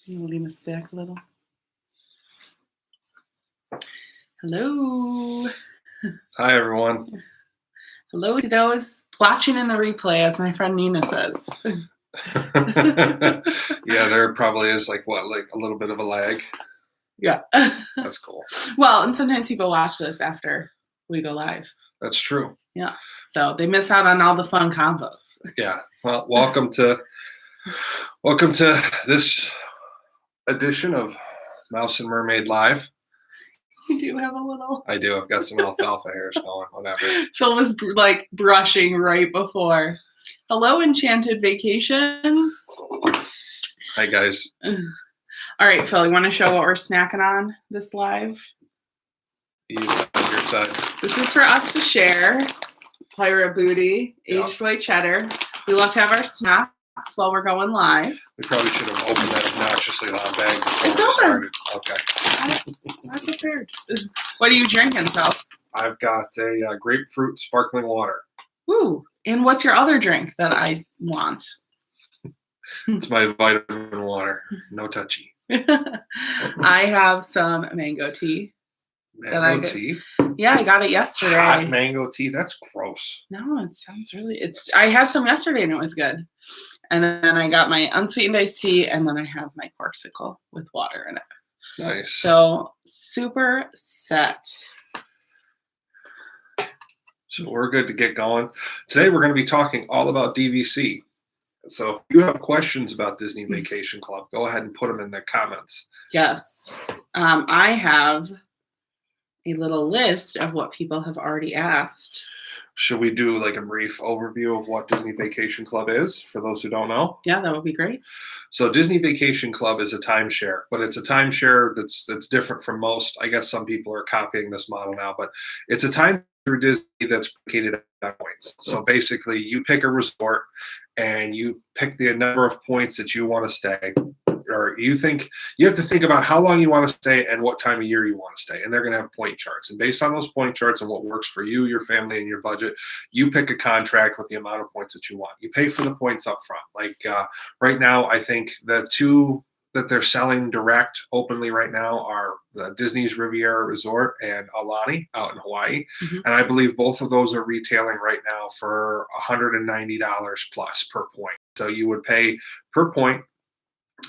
You will lean us back a little. Hello. Hi, everyone. Hello to those watching in the replay, as my friend Nina says. Yeah, there probably is like a little bit of a lag. Yeah. That's cool. Well, and sometimes people watch this after we go live. That's true. Yeah. So they miss out on all the fun combos. Yeah. Well, welcome to this edition of Mouse and Mermaid Live. You do have a little. I do. I've got some alfalfa hairs going. Whatever. Phil was like brushing right before. Hello, Enchanted Vacations. Hi, guys. All right, Phil, you want to show what we're snacking on this live? You on your side. This is for us to share. Pirate Booty, aged white cheddar. We love to have our snacks while we're going live. We probably should have opened that obnoxiously loud bag before It's we open. started. Okay. I'm prepared. What are you drinking, Phil? I've got a grapefruit sparkling water. Ooh, and what's your other drink that I want? It's my vitamin water. No touchy. I have some mango tea. Mango tea? Yeah, I got it yesterday. Hot mango tea? That's gross. No, it sounds really. I had some yesterday and it was good. And then I got my unsweetened iced tea, and then I have my corksicle with water in it. Nice. So super set. So we're good to get going. Today we're going to be talking all about DVC. So if you have questions about Disney Vacation Club, go ahead and put them in the comments. Yes. I have a little list of what people have already asked. Should we do like a brief overview of what Disney Vacation Club is for those who don't know? Yeah, that would be great. So Disney Vacation Club is a timeshare, but it's a timeshare that's different from most. I guess some people are copying this model now, but it's a timeshare through Disney that's located at points. So basically you pick a resort and you pick the number of points that you want to stay. Or you have to think about how long you want to stay and what time of year you want to stay. And they're going to have point charts. And based on those point charts and what works for you, your family, and your budget, you pick a contract with the amount of points that you want. You pay for the points up front. Like right now, I think the two that they're selling direct openly right now are the Disney's Riviera Resort and Aulani out in Hawaii. Mm-hmm. And I believe both of those are retailing right now for $190 plus per point. So you would pay per point.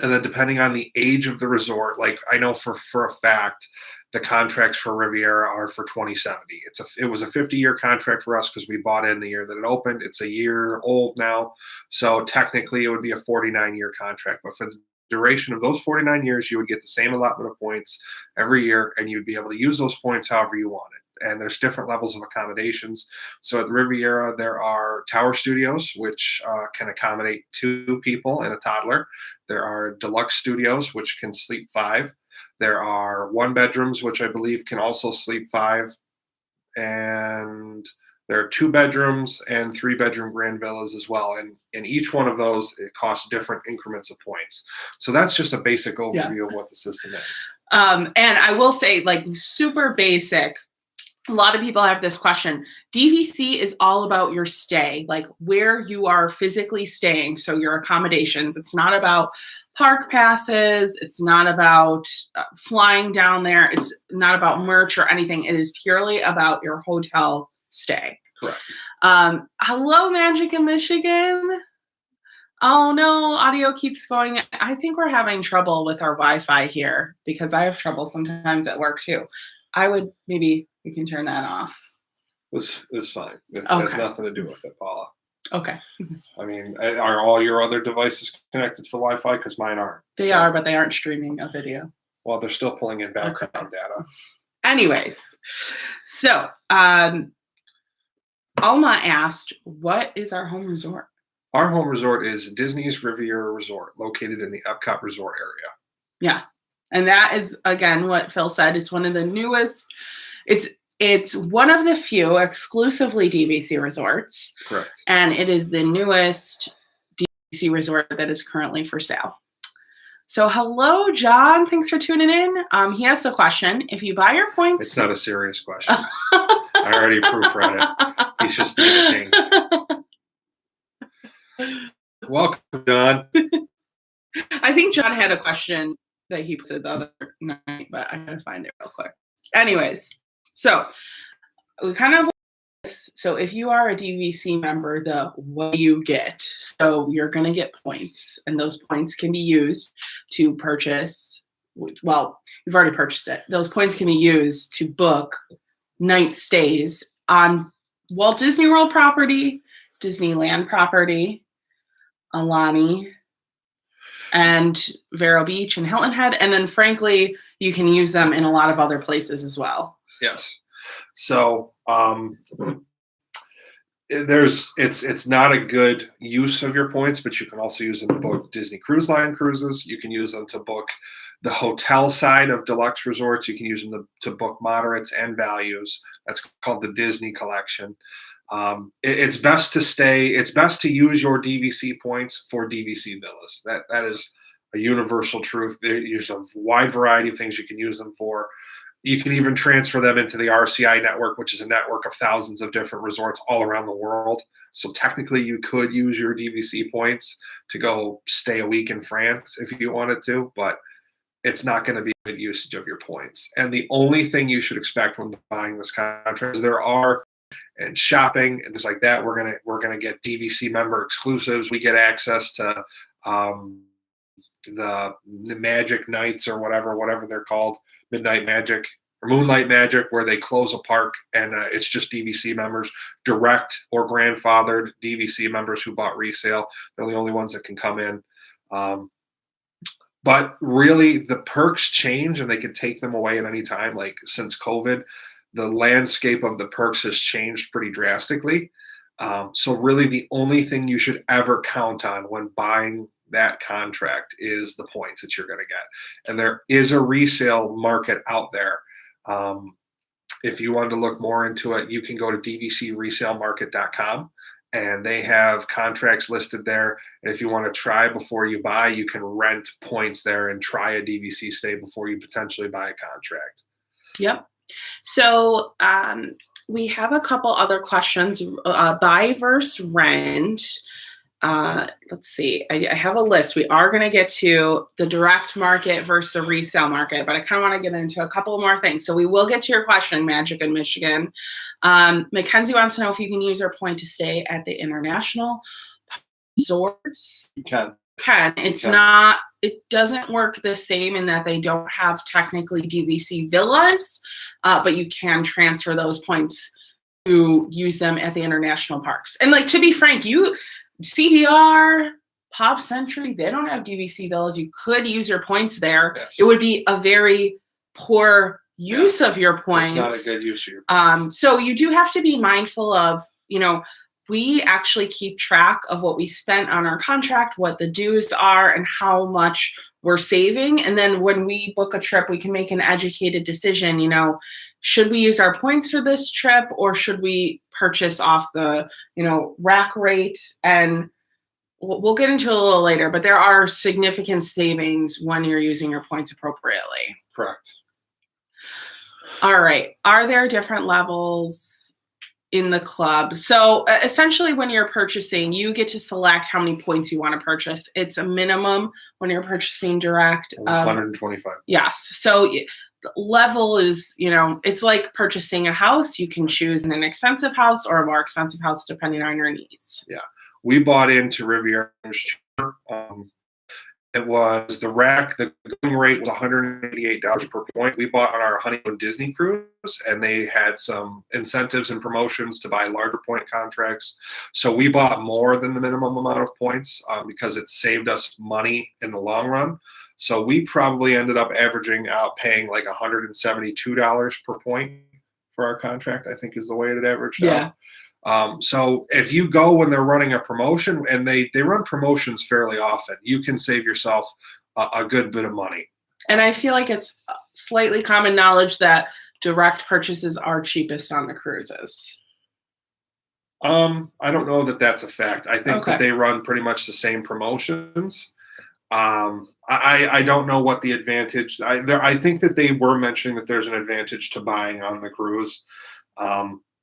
And then depending on the age of the resort, like I know for a fact, the contracts for Riviera are for 2070. It was a 50-year contract for us because we bought in the year that it opened. It's a year old now. So technically it would be a 49-year contract. But for the duration of those 49 years, you would get the same allotment of points every year, and you'd be able to use those points however you wanted. And there's different levels of accommodations. So at the Riviera, there are tower studios, which can accommodate 2 people and a toddler. There are deluxe studios, which can sleep 5. There are 1-bedrooms, which I believe can also sleep 5. And there are 2-bedrooms and 3-bedroom grand villas as well. And in each one of those, it costs different increments of points. So that's just a basic overview of what the system is. And I will say, like, super basic. A lot of people have this question. DVC is all about your stay, like where you are physically staying. So your accommodations. It's not about park passes. It's not about flying down there. It's not about merch or anything. It is purely about your hotel stay. Correct. Hello, Magic in Michigan. Oh no, audio keeps going. I think we're having trouble with our Wi-Fi here because I have trouble sometimes at work too. Maybe we can turn that off. It's fine. It has nothing to do with it, Paula. Okay. I mean, are all your other devices connected to the Wi-Fi? Because mine aren't. They are, but they aren't streaming a video. Well, they're still pulling in background data. Anyways, so Alma asked, what is our home resort? Our home resort is Disney's Riviera Resort, located in the Epcot Resort area. Yeah. And that is, again, what Phil said. It's one of the newest. It's one of the few exclusively DVC resorts. Correct. And it is the newest DVC resort that is currently for sale. So hello, John. Thanks for tuning in. He has a question. If you buy your points... It's not a serious question. I already proofread it. He's just being a king. Welcome, John. I think John had a question that he said the other night, but I gotta find it real quick. Anyways, so we kind of so if you are a DVC member, what you get. So you're gonna get points, and those points can be used to purchase. Well, you've already purchased it. Those points can be used to book night stays on Walt Disney World property, Disneyland property, Aulani, and Vero Beach and Hilton Head. And then frankly, you can use them in a lot of other places as well. Yes. So it's not a good use of your points, but you can also use them to book Disney Cruise Line cruises. You can use them to book the hotel side of deluxe resorts. You can use them to book moderates and values. That's called the Disney Collection. It's best to use your DVC points for DVC villas. That is a universal truth. There's a wide variety of things you can use them for. You can even transfer them into the RCI network, which is a network of thousands of different resorts all around the world. So technically you could use your DVC points to go stay a week in France if you wanted to, but it's not going to be a good usage of your points. And the only thing you should expect when buying this contract is and shopping and things like that. We're gonna get DVC member exclusives. We get access to the Magic Nights or whatever they're called, Midnight Magic or Moonlight Magic, where they close a park and it's just DVC members, direct or grandfathered DVC members who bought resale. They're the only ones that can come in. But really, the perks change and they can take them away at any time. Like since COVID, the landscape of the perks has changed pretty drastically. So really the only thing you should ever count on when buying that contract is the points that you're going to get. And there is a resale market out there. If you wanted to look more into it, you can go to dvcresalemarket.com and they have contracts listed there. And if you want to try before you buy, you can rent points there and try a DVC stay before you potentially buy a contract. Yep. So we have a couple other questions. Buy versus rent. Let's see. I have a list. We are going to get to the direct market versus the resale market, but I kind of want to get into a couple more things. So we will get to your question, Magic in Michigan. Mackenzie wants to know if you can use our point to stay at the international resorts. You can. It's not, it doesn't work the same in that they don't have technically DVC villas, but you can transfer those points to use them at the international parks. And like, to be frank, CBR, Pop Century, they don't have DVC villas. You could use your points there. Yes. It would be a very poor use of your points. It's not a good use of your points. So you do have to be mindful of, we actually keep track of what we spent on our contract, what the dues are, and how much we're saving. And then when we book a trip, we can make an educated decision, should we use our points for this trip or should we purchase off the, rack rate? And we'll get into it a little later, but there are significant savings when you're using your points appropriately. Correct. All right. Are there different levels in the club? So essentially when you're purchasing, you get to select how many points you want to purchase. It's a minimum when you're purchasing direct. 125. Yes. So level is, it's like purchasing a house. You can choose an inexpensive house or a more expensive house depending on your needs. Yeah. We bought into Riviera. It was the going rate was $188 per point. We bought on our honeymoon Disney cruise, and they had some incentives and promotions to buy larger point contracts. So we bought more than the minimum amount of points because it saved us money in the long run. So we probably ended up averaging out paying like $172 per point for our contract, I think is the way it averaged out. So if you go when they're running a promotion, and they run promotions fairly often, you can save yourself a good bit of money. And I feel like it's slightly common knowledge that direct purchases are cheapest on the cruises. I don't know that that's a fact. I think that they run pretty much the same promotions. I don't know what the advantage. I think that they were mentioning that there's an advantage to buying on the cruise.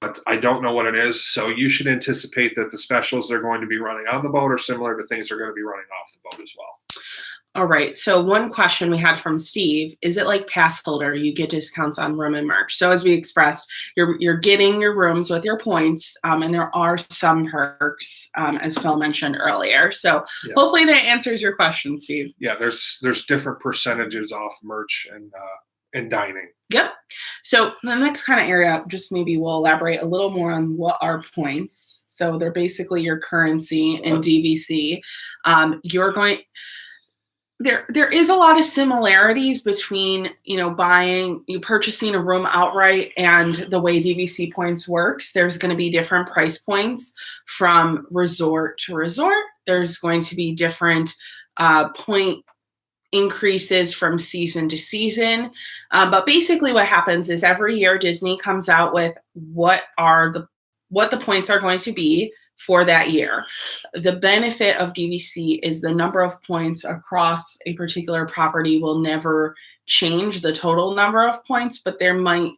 But I don't know what it is. So you should anticipate that the specials they're going to be running on the boat are similar to things they're going to be running off the boat as well. All right. So one question we had from Steve, is it like pass holder? You get discounts on room and merch. So as we expressed, you're getting your rooms with your points, and there are some perks, as Phil mentioned earlier. So hopefully that answers your question, Steve. Yeah, there's different percentages off merch and dining. Yep. So the next kind of area, just maybe we'll elaborate a little more on what are points. So they're basically your currency in DVC. You're going. There is a lot of similarities between, purchasing a room outright and the way DVC points works. There's going to be different price points from resort to resort. There's going to be different point increases from season to season. But basically what happens is every year Disney comes out with what the points are going to be for that year. The benefit of DVC is the number of points across a particular property will never change the total number of points, but there might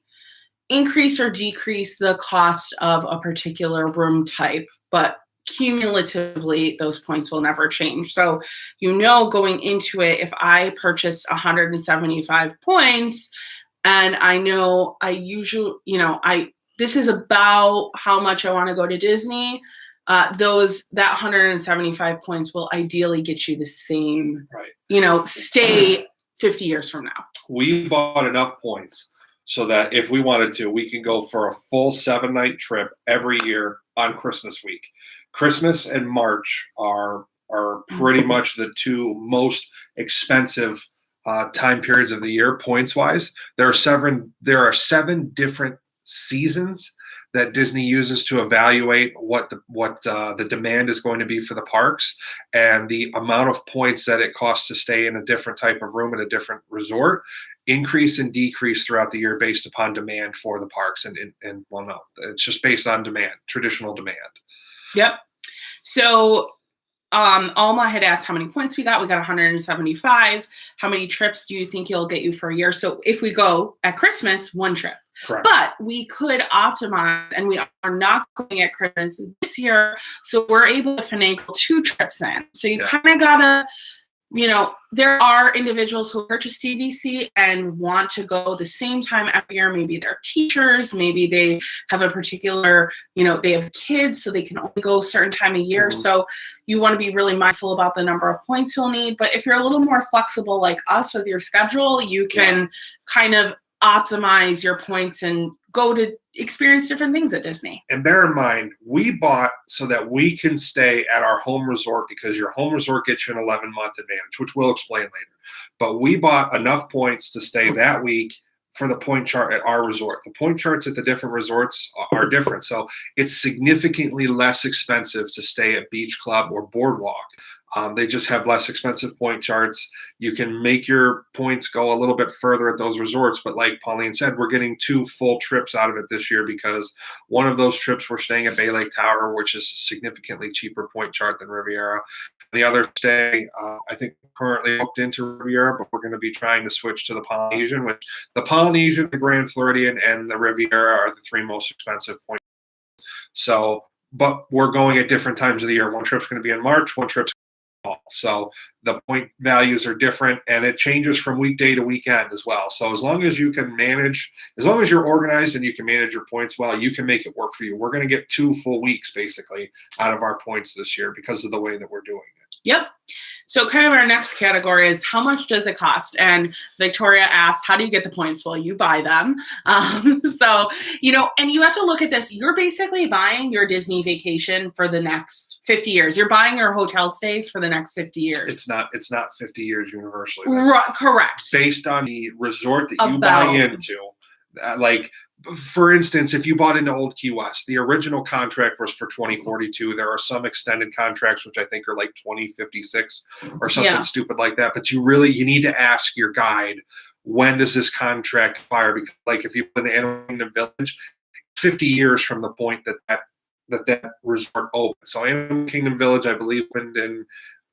increase or decrease the cost of a particular room type, but cumulatively those points will never change. So, going into it, if I purchased 175 points and I know this is about how much I want to go to Disney, that 175 points will ideally get you the same, stay 50 years from now. We bought enough points so that if we wanted to, we can go for a full 7-night trip every year on Christmas week. Christmas and March are pretty much the two most expensive time periods of the year, points wise. There are 7 different seasons that Disney uses to evaluate what the demand is going to be for the parks, and the amount of points that it costs to stay in a different type of room at a different resort increase and decrease throughout the year based upon demand for the parks. And well, no, it's just based on demand, traditional demand. Yep. So Alma had asked how many points we got. We got 175. How many trips do you think you'll get you for a year? So if we go at Christmas, 1 trip. Correct. But we could optimize, and we are not going at Christmas this year, so we're able to finagle 2 trips in. So you kind of gotta, there are individuals who purchase DVC and want to go the same time every year. Maybe they're teachers, maybe they have a particular, they have kids, so they can only go a certain time of year. Mm-hmm. So you want to be really mindful about the number of points you'll need. But if you're a little more flexible like us with your schedule, you can kind of optimize your points and go to experience different things at Disney. And bear in mind, we bought so that we can stay at our home resort, because your home resort gets you an 11-month advantage, which we'll explain later. But we bought enough points to stay that week for the point chart at our resort. The point charts at the different resorts are different. So it's significantly less expensive to stay at Beach Club or Boardwalk. They just have less expensive point charts. You can make your points go a little bit further at those resorts. But like Pauline said, we're getting 2 full trips out of it this year, because one of those trips we're staying at Bay Lake Tower, which is a significantly cheaper point chart than Riviera. The other stay, I think currently booked into Riviera, but we're going to be trying to switch to the Polynesian, which the Polynesian, the Grand Floridian, and the Riviera are the 3 most expensive points. So, but we're going at different times of the year. One trip's going to be in March, one trip's so the point values are different, and it changes from weekday to weekend as well. So as long as you can manage, as long as you're organized and you can manage your points well, you can make it work for you. We're going to get 2 full weeks basically out of our points this year because of the way that we're doing it. Yep. So kind of our next category is how much does it cost? And Victoria asked, how do you get the points? Well, you buy them. So, and you have to look at this. You're basically buying your Disney vacation for the next 50 years. You're buying your hotel stays for the next 50 years. It's not 50 years universally. Correct. Based on the resort that you buy into. For instance, if you bought into Old Key West, the original contract was for 2042. There are some extended contracts, which I think are like 2056 or something stupid like that. But you need to ask your guide, when does this contract expire? Because like if you put in Animal Kingdom Village, 50 years from the point that resort opened. So Animal Kingdom Village, I believe, opened in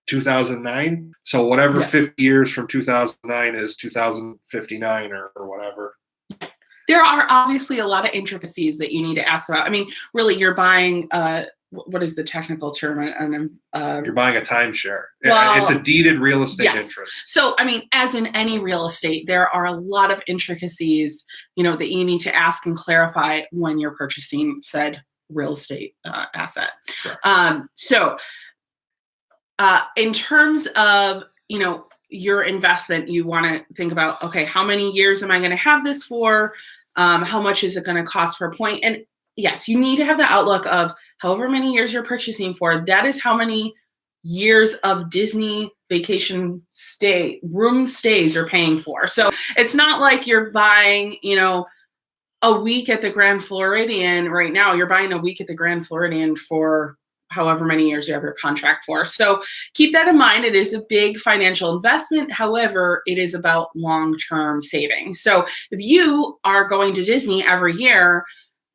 2009. So whatever 50 years from 2009 is 2059 or whatever. There are obviously a lot of intricacies that you need to ask about. I mean, really, you're buying a what is the technical term? You're buying a timeshare. Well, it's a deeded real estate yes. interest. So, I mean, as in any real estate, there are a lot of intricacies, that you need to ask and clarify when you're purchasing said real estate asset. So, in terms of, your investment, you want to think about, okay, how many years am I going to have this for? How much is it going to cost per point? And yes, you need to have the outlook of however many years you're purchasing for. That is how many years of Disney vacation room stays you're paying for. So it's not like you're buying, a week at the Grand Floridian right now. You're buying a week at the Grand Floridian for however many years you have your contract for. So keep that in mind. It is a big financial investment. However, it is about long-term savings. So if you are going to Disney every year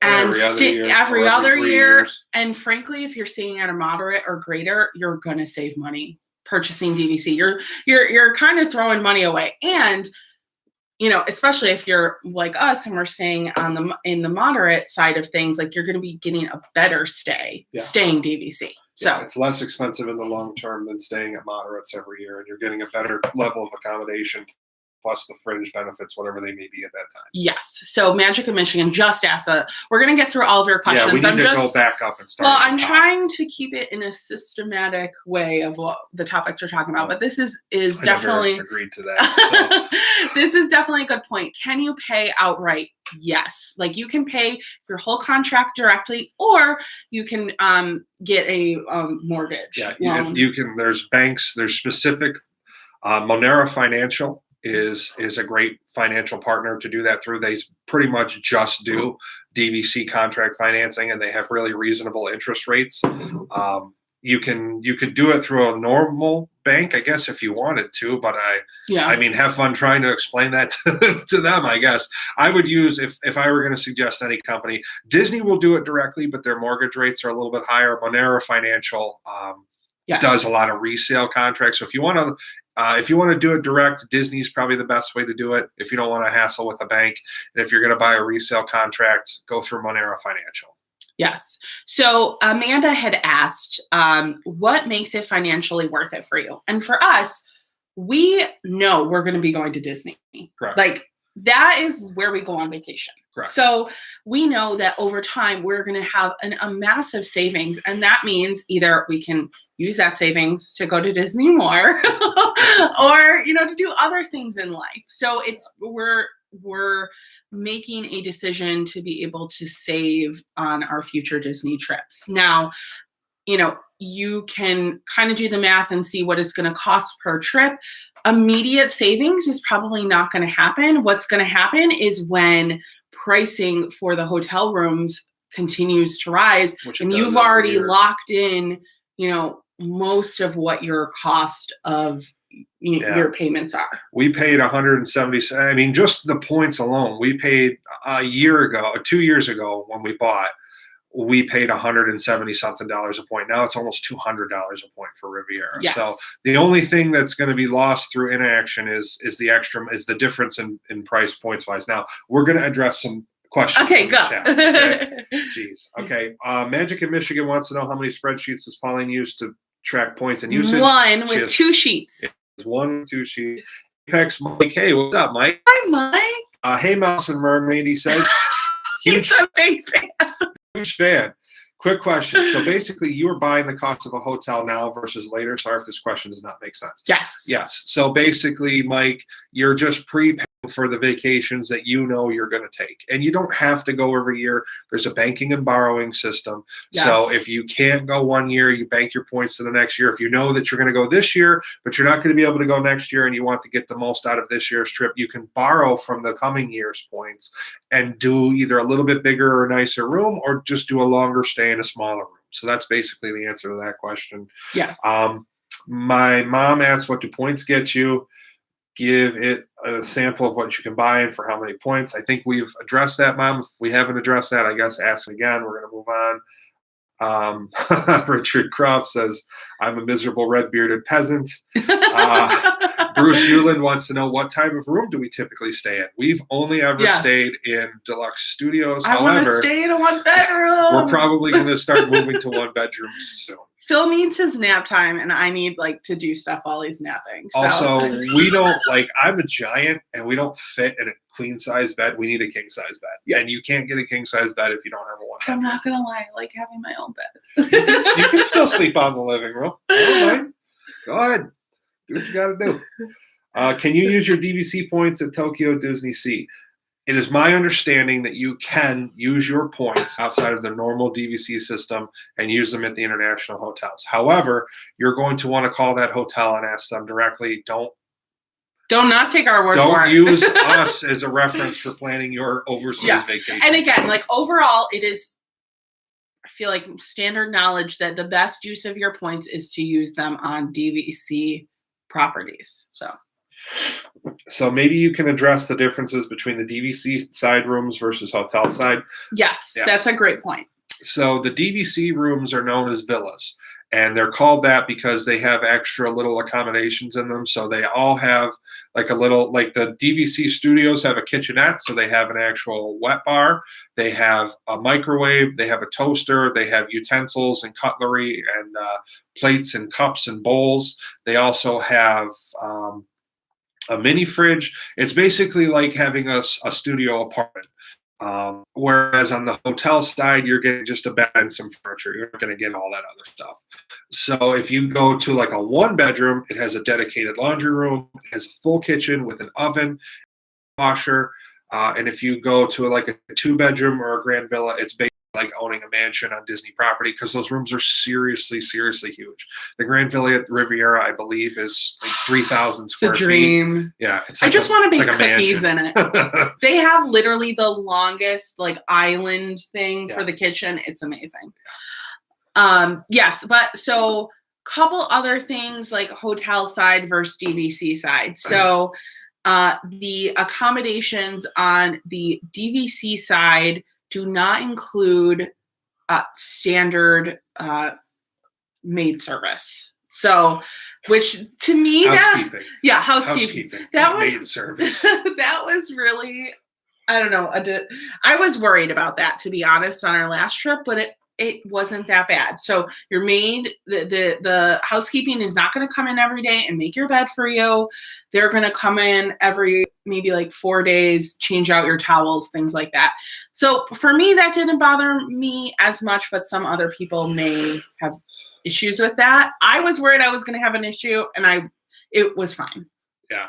and every other year, and frankly, if you're staying at a moderate or greater, you're going to save money purchasing DVC. You're kind of throwing money away. And especially if you're like staying and we're staying in the moderate side of things, like you're going to be getting a better staying DVC. So it's less expensive in the long term than staying at moderates every year, and you're getting a better level of accommodation, plus the fringe benefits, whatever they may be at that time. Yes. So Magic of Michigan just asked we're going to get through all of your questions. Yeah, we need to go back up and start. Well, I'm trying to keep it in a systematic way of what the topics we're talking about, but this is definitely agreed to that. So. This is definitely a good point. Can you pay outright? Yes. Like you can pay your whole contract directly, or you can get a mortgage. Yeah, you can. There's banks. There's specific. Monera Financial is a great financial partner to do that through. They pretty much just do DVC contract financing, and they have really reasonable interest rates. You could do it through a normal bank, I guess, if you wanted to, but I mean, have fun trying to explain that to them, I guess. I would use, if I were going to suggest any company, Disney will do it directly, but their mortgage rates are a little bit higher. Monera Financial does a lot of resale contracts. So if you want to do it direct, Disney's probably the best way to do it if you don't want to hassle with a bank. And if you're going to buy a resale contract, go through Monera Financial. Yes. So Amanda had asked, what makes it financially worth it for you? And for us, we know we're going to be going to Disney. Correct. Like that is where we go on vacation. Correct. So we know that over time, we're going to have a massive savings. And that means either we can use that savings to go to Disney more or, to do other things in life. So we're making a decision to be able to save on our future Disney trips. Now, you can kind of do the math and see what it's going to cost per trip. Immediate savings is probably not going to happen. What's going to happen is when pricing for the hotel rooms continues to rise, and you've already locked in, most of what your cost of your payments are. We paid 170. I mean, just the points alone, we paid 2 years ago when we bought, we paid $170 something a point. Now it's almost $200 a point for Riviera. Yes. So the only thing that's going to be lost through inaction is the difference in price points wise. Now we're going to address some questions. Okay, go. Okay? Jeez. Okay. Magic in Michigan wants to know how many spreadsheets does Pauline use to track points and usage? One with 2 sheets. One with 2 sheets. Apex Mike. Hey, what's up, Mike? Hi, Mike. Hey, Mouse and Mermaid, he says. He's a big fan. Huge fan. Quick question. So basically, you are buying the cost of a hotel now versus later. Sorry if this question does not make sense. Yes. Yes. So basically, Mike, you're just prepaying for the vacations that you're going to take. And you don't have to go every year. There's a banking and borrowing system. Yes. So if you can't go one year, you bank your points to the next year. If you know that you're going to go this year, but you're not going to be able to go next year and you want to get the most out of this year's trip, you can borrow from the coming year's points and do either a little bit bigger or nicer room, or just do a longer stay in a smaller room. So that's basically the answer to that question. Yes. My mom asked, what do points get you? Give it a sample of what you can buy and for how many points. I think we've addressed that, Mom. If we haven't addressed that, I guess ask again. We're going to move on. Richard Croft says, I'm a miserable red-bearded peasant. Bruce Bruce Euland wants to know, what type of room do we typically stay in? We've only ever stayed in deluxe studios. I want to However, stay in a 1-bedroom. we're probably going to start moving to 1-bedrooms soon. Phil needs his nap time, and I need to do stuff while he's napping. So. Also, we don't I'm a giant, and we don't fit in a queen size bed. We need a king size bed. Yeah, and you can't get a king size bed if you don't have a 1 bedroom. I'm not gonna lie, I like having my own bed. You can still sleep out in the living room. I don't mind. Go ahead, do what you got to do. Can you use your DVC points at Tokyo Disneysea? It is my understanding that you can use your points outside of the normal DVC system and use them at the international hotels. However, you're going to want to call that hotel and ask them directly. Don't not take our word for it. Don't use us as a reference for planning your overseas vacation. And again, overall, it is, I feel like, standard knowledge that the best use of your points is to use them on DVC properties. So maybe you can address the differences between the DVC side rooms versus hotel side. Yes, that's a great point. So the DVC rooms are known as villas, and they're called that because they have extra little accommodations in them. So they all have the DVC studios have a kitchenette, so they have an actual wet bar. They have a microwave, they have a toaster, they have utensils and cutlery and plates and cups and bowls. They also have a mini fridge. It's basically like having a studio apartment. Whereas on the hotel side, you're getting just a bed and some furniture. You're not going to get all that other stuff. So if you go to a 1-bedroom, it has a dedicated laundry room, it has a full kitchen with an oven, washer. And if you go to a 2-bedroom or a grand villa, it's basically like owning a mansion on Disney property, because those rooms are seriously, seriously huge. The Grand Villa at Riviera, I believe, is 3,000 square feet. It's a dream. Yeah, I just want to make cookies in it. They have literally the longest island thing for the kitchen. It's amazing. Yes, but so couple other things like hotel side versus DVC side. So the accommodations on the DVC side do not include standard maid service. So, which to me, housekeeping. Housekeeping. That was maid service. That was really, I don't know. I was worried about that, to be honest, on our last trip, but it wasn't that bad. So your maid, the housekeeping is not going to come in every day and make your bed for you. They're going to come in every maybe 4 days, change out your towels, things like that. So for me, that didn't bother me as much, but some other people may have issues with that. I was worried I was going to have an issue, and it was fine. Yeah.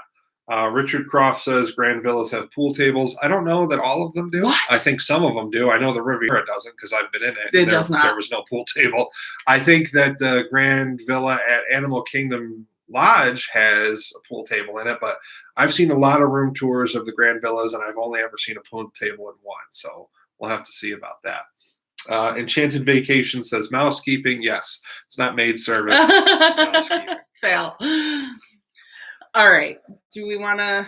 Richard Croft says Grand Villas have pool tables. I don't know that all of them do. What? I think some of them do. I know the Riviera doesn't, because I've been in it. It does not. There was no pool table. I think that the Grand Villa at Animal Kingdom Lodge has a pool table in it, but I've seen a lot of room tours of the Grand Villas, and I've only ever seen a pool table in one. So we'll have to see about that. Enchanted Vacation says mousekeeping. Yes, it's not maid service. It's mousekeeping. Fail. All right. Do we want to?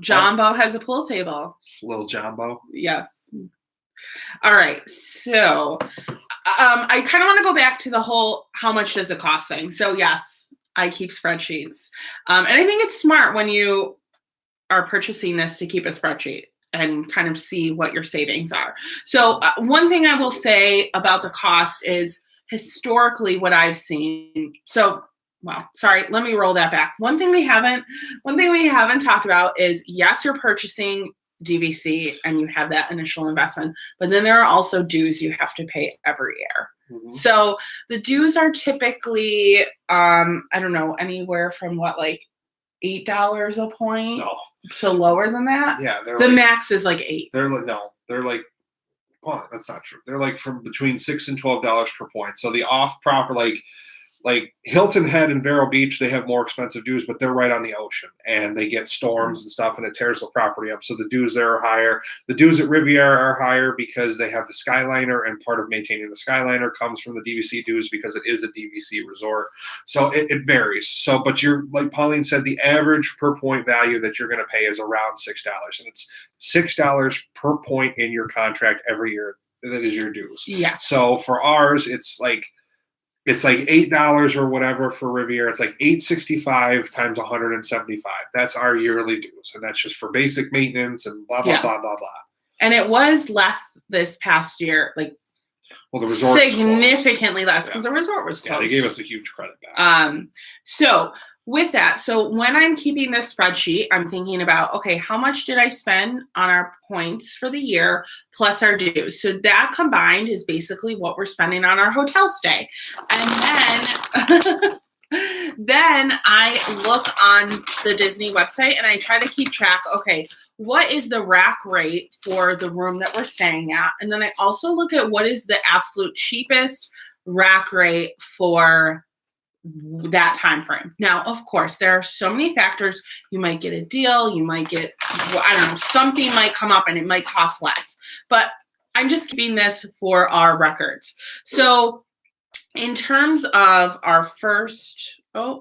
Jumbo has a pool table. Little Jumbo. Yes. All right. So I kind of want to go back to the whole how much does it cost thing. So yes, I keep spreadsheets. And I think it's smart when you are purchasing this to keep a spreadsheet and kind of see what your savings are. So one thing I will say about the cost is historically what I've seen. So well, sorry, let me roll that back. One thing we haven't talked about is, yes, you're purchasing DVC and you have that initial investment, but then there are also dues you have to pay every year. Mm-hmm. So the dues are typically, I don't know, anywhere from $8 a point to lower than that. Yeah, the max is $8. Well, that's not true. They're from between $6 and $12 per point. So the off proper like Hilton Head and Vero Beach, they have more expensive dues, but they're right on the ocean, and they get storms and stuff, and it tears the property up. So the dues there are higher. The dues at Riviera are higher because they have the Skyliner, and part of maintaining the Skyliner comes from the DVC dues because it is a DVC resort. So it varies. So, but you're, like Pauline said, the average per point value that you're going to pay is around $6, and it's $6 per point in your contract every year. That is your dues. Yes. So for ours, it's it's like $8 or whatever for Riviera. It's like $865 times 175. That's our yearly dues, and that's just for basic maintenance and blah blah Yeah. blah blah blah. And it was less this past year, like Well, the resort was significantly less closed. because the resort was Yeah, closed. they gave us a huge credit back. So with that, so when I'm keeping this spreadsheet, I'm thinking about, okay, how much did I spend on our points for the year plus our dues? So that combined is basically what we're spending on our hotel stay. And then I look on the Disney website and I try to keep track, okay, what is the rack rate for the room that we're staying at? And then I also look at what is the absolute cheapest rack rate for that time frame. Now, of course, there are so many factors. You might get a deal, you might get, I don't know, something might come up and it might cost less. But I'm just keeping this for our records. So in terms of our first, I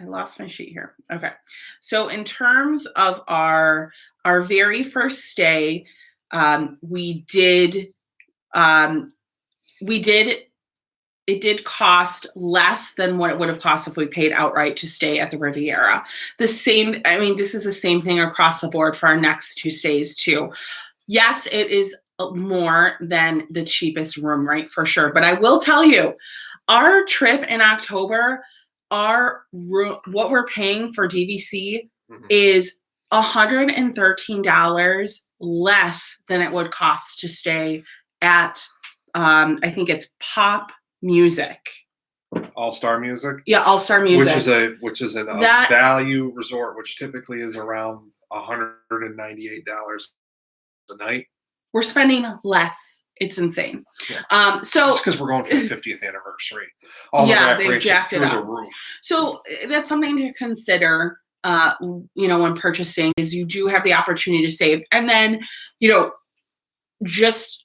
lost my sheet here. Okay. So in terms of our very first stay, it did cost less than what it would have cost if we paid outright to stay at the Riviera. This is the same thing across the board for our next two stays too. Yes, it is more than the cheapest room rate for sure. But I will tell you, our trip in October, what we're paying for DVC is $113 less than it would cost to stay at, I think it's Pop Music. All-Star Music? Yeah, All-Star Music. Which is a value resort, which typically is around $198 a night. We're spending less. It's insane. Yeah. So it's because we're going for the 50th anniversary. All the rack rates are through the roof. So that's something to consider, when purchasing, is you do have the opportunity to save. And then, just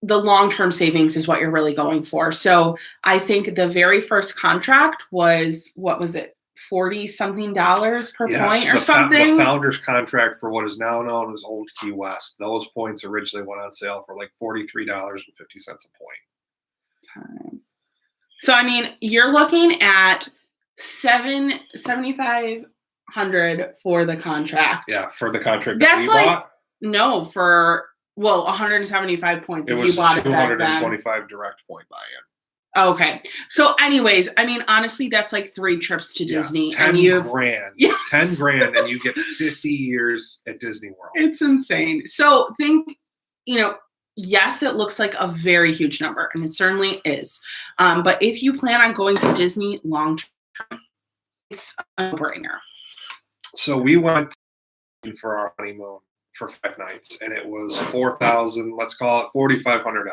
the long-term savings is what you're really going for. So I think the very first contract was, what was it? $40-something per point or something. The founder's contract for what is now known as Old Key West. Those points originally went on sale for like $43.50 a point. So I mean, you're looking at $7,500 for the contract. Yeah, for the contract that's that we bought. No, for 175 points. It was 225 direct point buy-in. Okay. So anyways, I mean, honestly, that's like 3 trips to Disney. 10 grand. Yes. 10 grand and you get 50 years at Disney World. It's insane. So think, yes, it looks like a very huge number, and it certainly is. But if you plan on going to Disney long term, it's a no-brainer. So we went for our honeymoon for 5 nights, and it was $4,000, let's call it $4,500.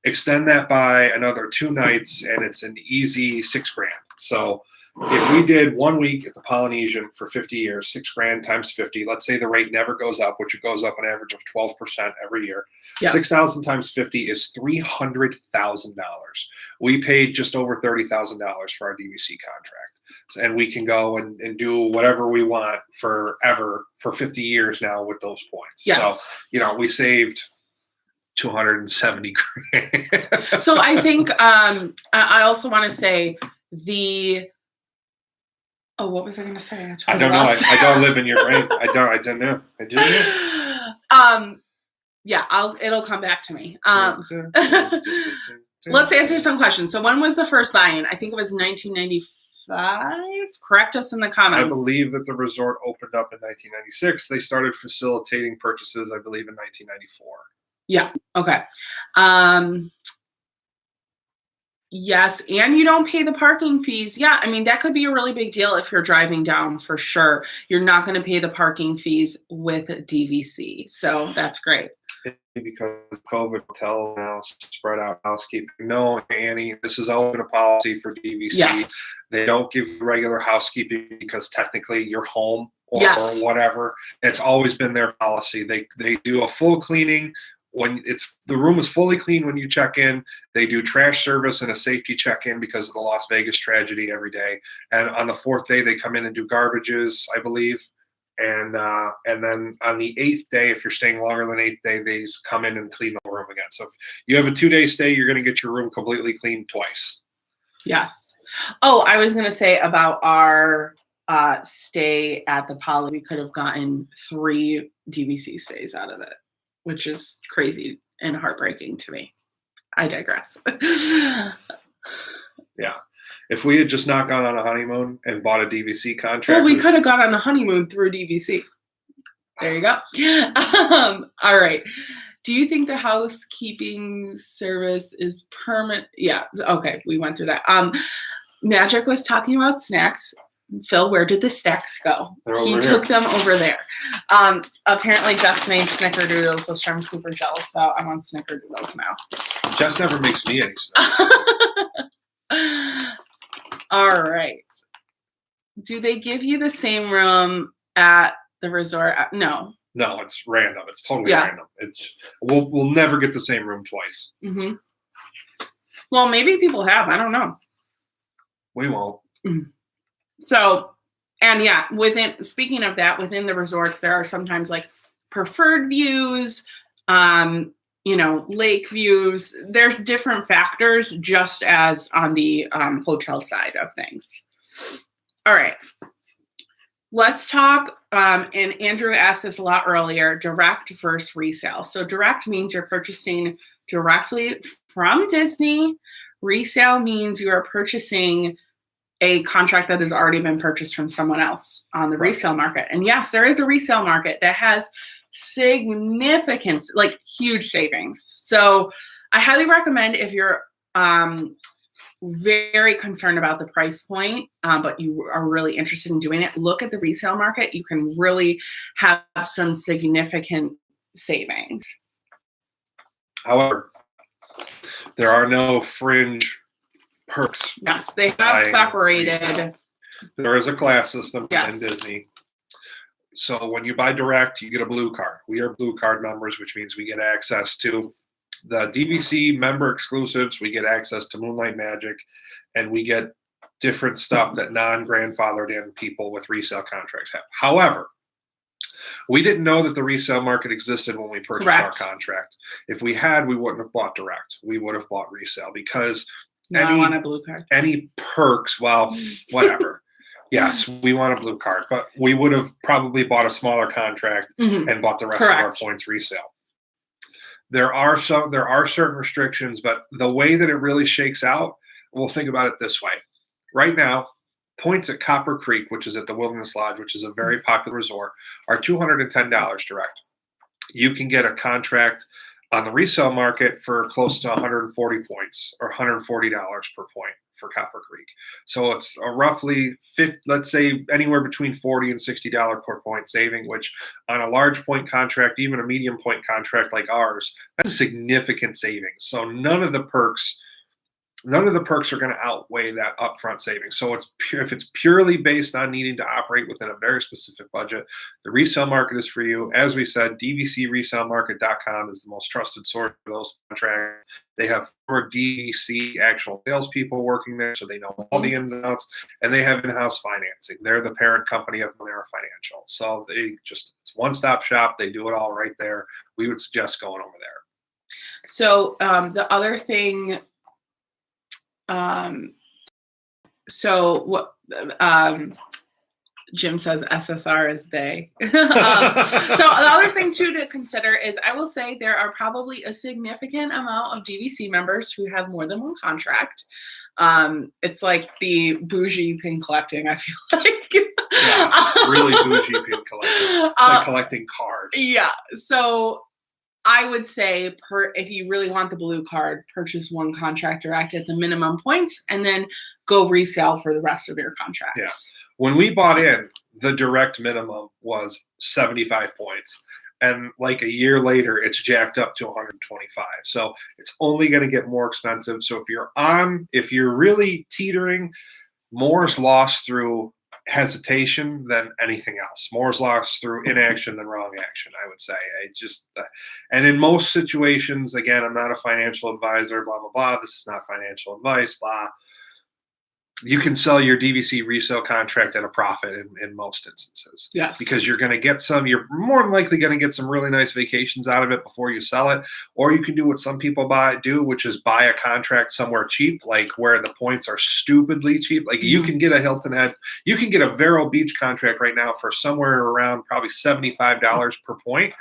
Extend that by another 2 nights, and it's an easy $6 grand. So if we did 1 week at the Polynesian for 50 years, $6 grand times 50, let's say the rate never goes up, which it goes up an average of 12% every year. Yeah. 6,000 times 50 is $300,000. We paid just over $30,000 for our DVC contract. And we can go and do whatever we want forever for 50 years now with those points. Yes. So, we saved 270 grand. So I think I also want to say what was I going to say? I don't know. I don't live in your brain. I don't know. I do know. Yeah, it'll come back to me. Let's answer some questions. So when was the first buy-in? I think it was 1995. Correct us in the comments. I believe that the resort opened up in 1996. They started facilitating purchases, I believe, in 1994. Yeah. Okay. Yes, and you don't pay the parking fees. Yeah, I mean, that could be a really big deal if you're driving down for sure. You're not going to pay the parking fees with DVC. So that's great. Because COVID hotels now spread out housekeeping. No, Annie, this is always a policy for DVC. Yes. They don't give you regular housekeeping because technically you're home or whatever. It's always been their policy. They do a full cleaning. When the room is fully clean when you check in, they do trash service and a safety check-in because of the Las Vegas tragedy every day. And on the 4th day, they come in and do garbages, I believe. And then on the 8th day, if you're staying longer than 8th day, they come in and clean the room again. So if you have a 2-day stay, you're going to get your room completely cleaned twice. Yes. Oh, I was going to say about our stay at the Poly, we could have gotten 3 DVC stays out of it, which is crazy and heartbreaking to me. I digress. Yeah. If we had just not gone on a honeymoon and bought a DVC contract. Well, we could have gone on the honeymoon through DVC. There you go. All right. Do you think the housekeeping service is permanent? Yeah. Okay. We went through that. Magic was talking about snacks. Phil, where did the snacks go? He took them over there. Apparently, Jess made snickerdoodles, so I'm super jealous. So I want snickerdoodles now. Jess never makes me any snacks. All right. Do they give you the same room at the resort? No. No, it's random. It's totally random. We'll never get the same room twice. Mm-hmm. Well, maybe people have. I don't know. We won't. So, and yeah, speaking of that, within the resorts, there are sometimes like preferred views, lake views. There's different factors, just as on the hotel side of things. All right. Let's talk, and Andrew asked this a lot earlier, direct versus resale. So direct means you're purchasing directly from Disney. Resale means you are purchasing a contract that has already been purchased from someone else on the resale market. And yes, there is a resale market that has significant, like huge savings. So I highly recommend, if you're very concerned about the price point, but you are really interested in doing it, look at the resale market. You can really have some significant savings. However, there are no fringe perks. Yes, they have separated. Resale. There is a class system in Disney. So when you buy direct, you get a blue card. We are blue card members, which means we get access to the DVC member exclusives. We get access to Moonlight Magic, and we get different stuff that non-grandfathered in people with resale contracts have. However, we didn't know that the resale market existed when we purchased our contract. If we had, we wouldn't have bought direct. We would have bought resale, because I want a blue card. Any perks, well, whatever. Yes, we want a blue card, but we would have probably bought a smaller contract and bought the rest of our points resale. There are certain restrictions, but the way that it really shakes out, we'll think about it this way. Right now, points at Copper Creek, which is at the Wilderness Lodge, which is a very popular resort, are $210 direct. You can get a contract on the resale market for close to 140 points, or $140 per point for Copper Creek. So it's a roughly, let's say, anywhere between $40 and $60 per point saving, which on a large point contract, even a medium point contract like ours, that's a significant savings. So none of the perks are going to outweigh that upfront savings. So if it's purely based on needing to operate within a very specific budget, the resale market is for you. As we said, dvcresalemarket.com is the most trusted source for those contracts. They have 4 DVC actual salespeople working there, so they know all the ins and outs, and they have in-house financing. They're the parent company of Monera Financial. So it's one-stop shop. They do it all right there. We would suggest going over there. So the other thing, so what Jim says SSR is they. So the other thing too to consider is, I will say there are probably a significant amount of DVC members who have more than one contract. It's like the bougie pin collecting, I feel like. Yeah, really bougie pin collecting. It's like collecting cards. Yeah. So I would say, if you really want the blue card, purchase one contract direct at the minimum points, and then go resale for the rest of your contracts. Yeah. When we bought in, the direct minimum was 75 points. And like a year later, it's jacked up to 125. So it's only going to get more expensive. So if you're really teetering, more is lost through hesitation than anything else. More is lost through inaction than wrong action, I would say. And in most situations, again, I'm not a financial advisor, blah, blah, blah. This is not financial advice, blah. you can sell your DVC resale contract at a profit in most instances. Yes. Because you're more than likely going to get some really nice vacations out of it before you sell it. Or you can do what some people do, which is buy a contract somewhere cheap, like where the points are stupidly cheap. Like you can get a Hilton Head, you can get a Vero Beach contract right now for somewhere around probably $75 per point.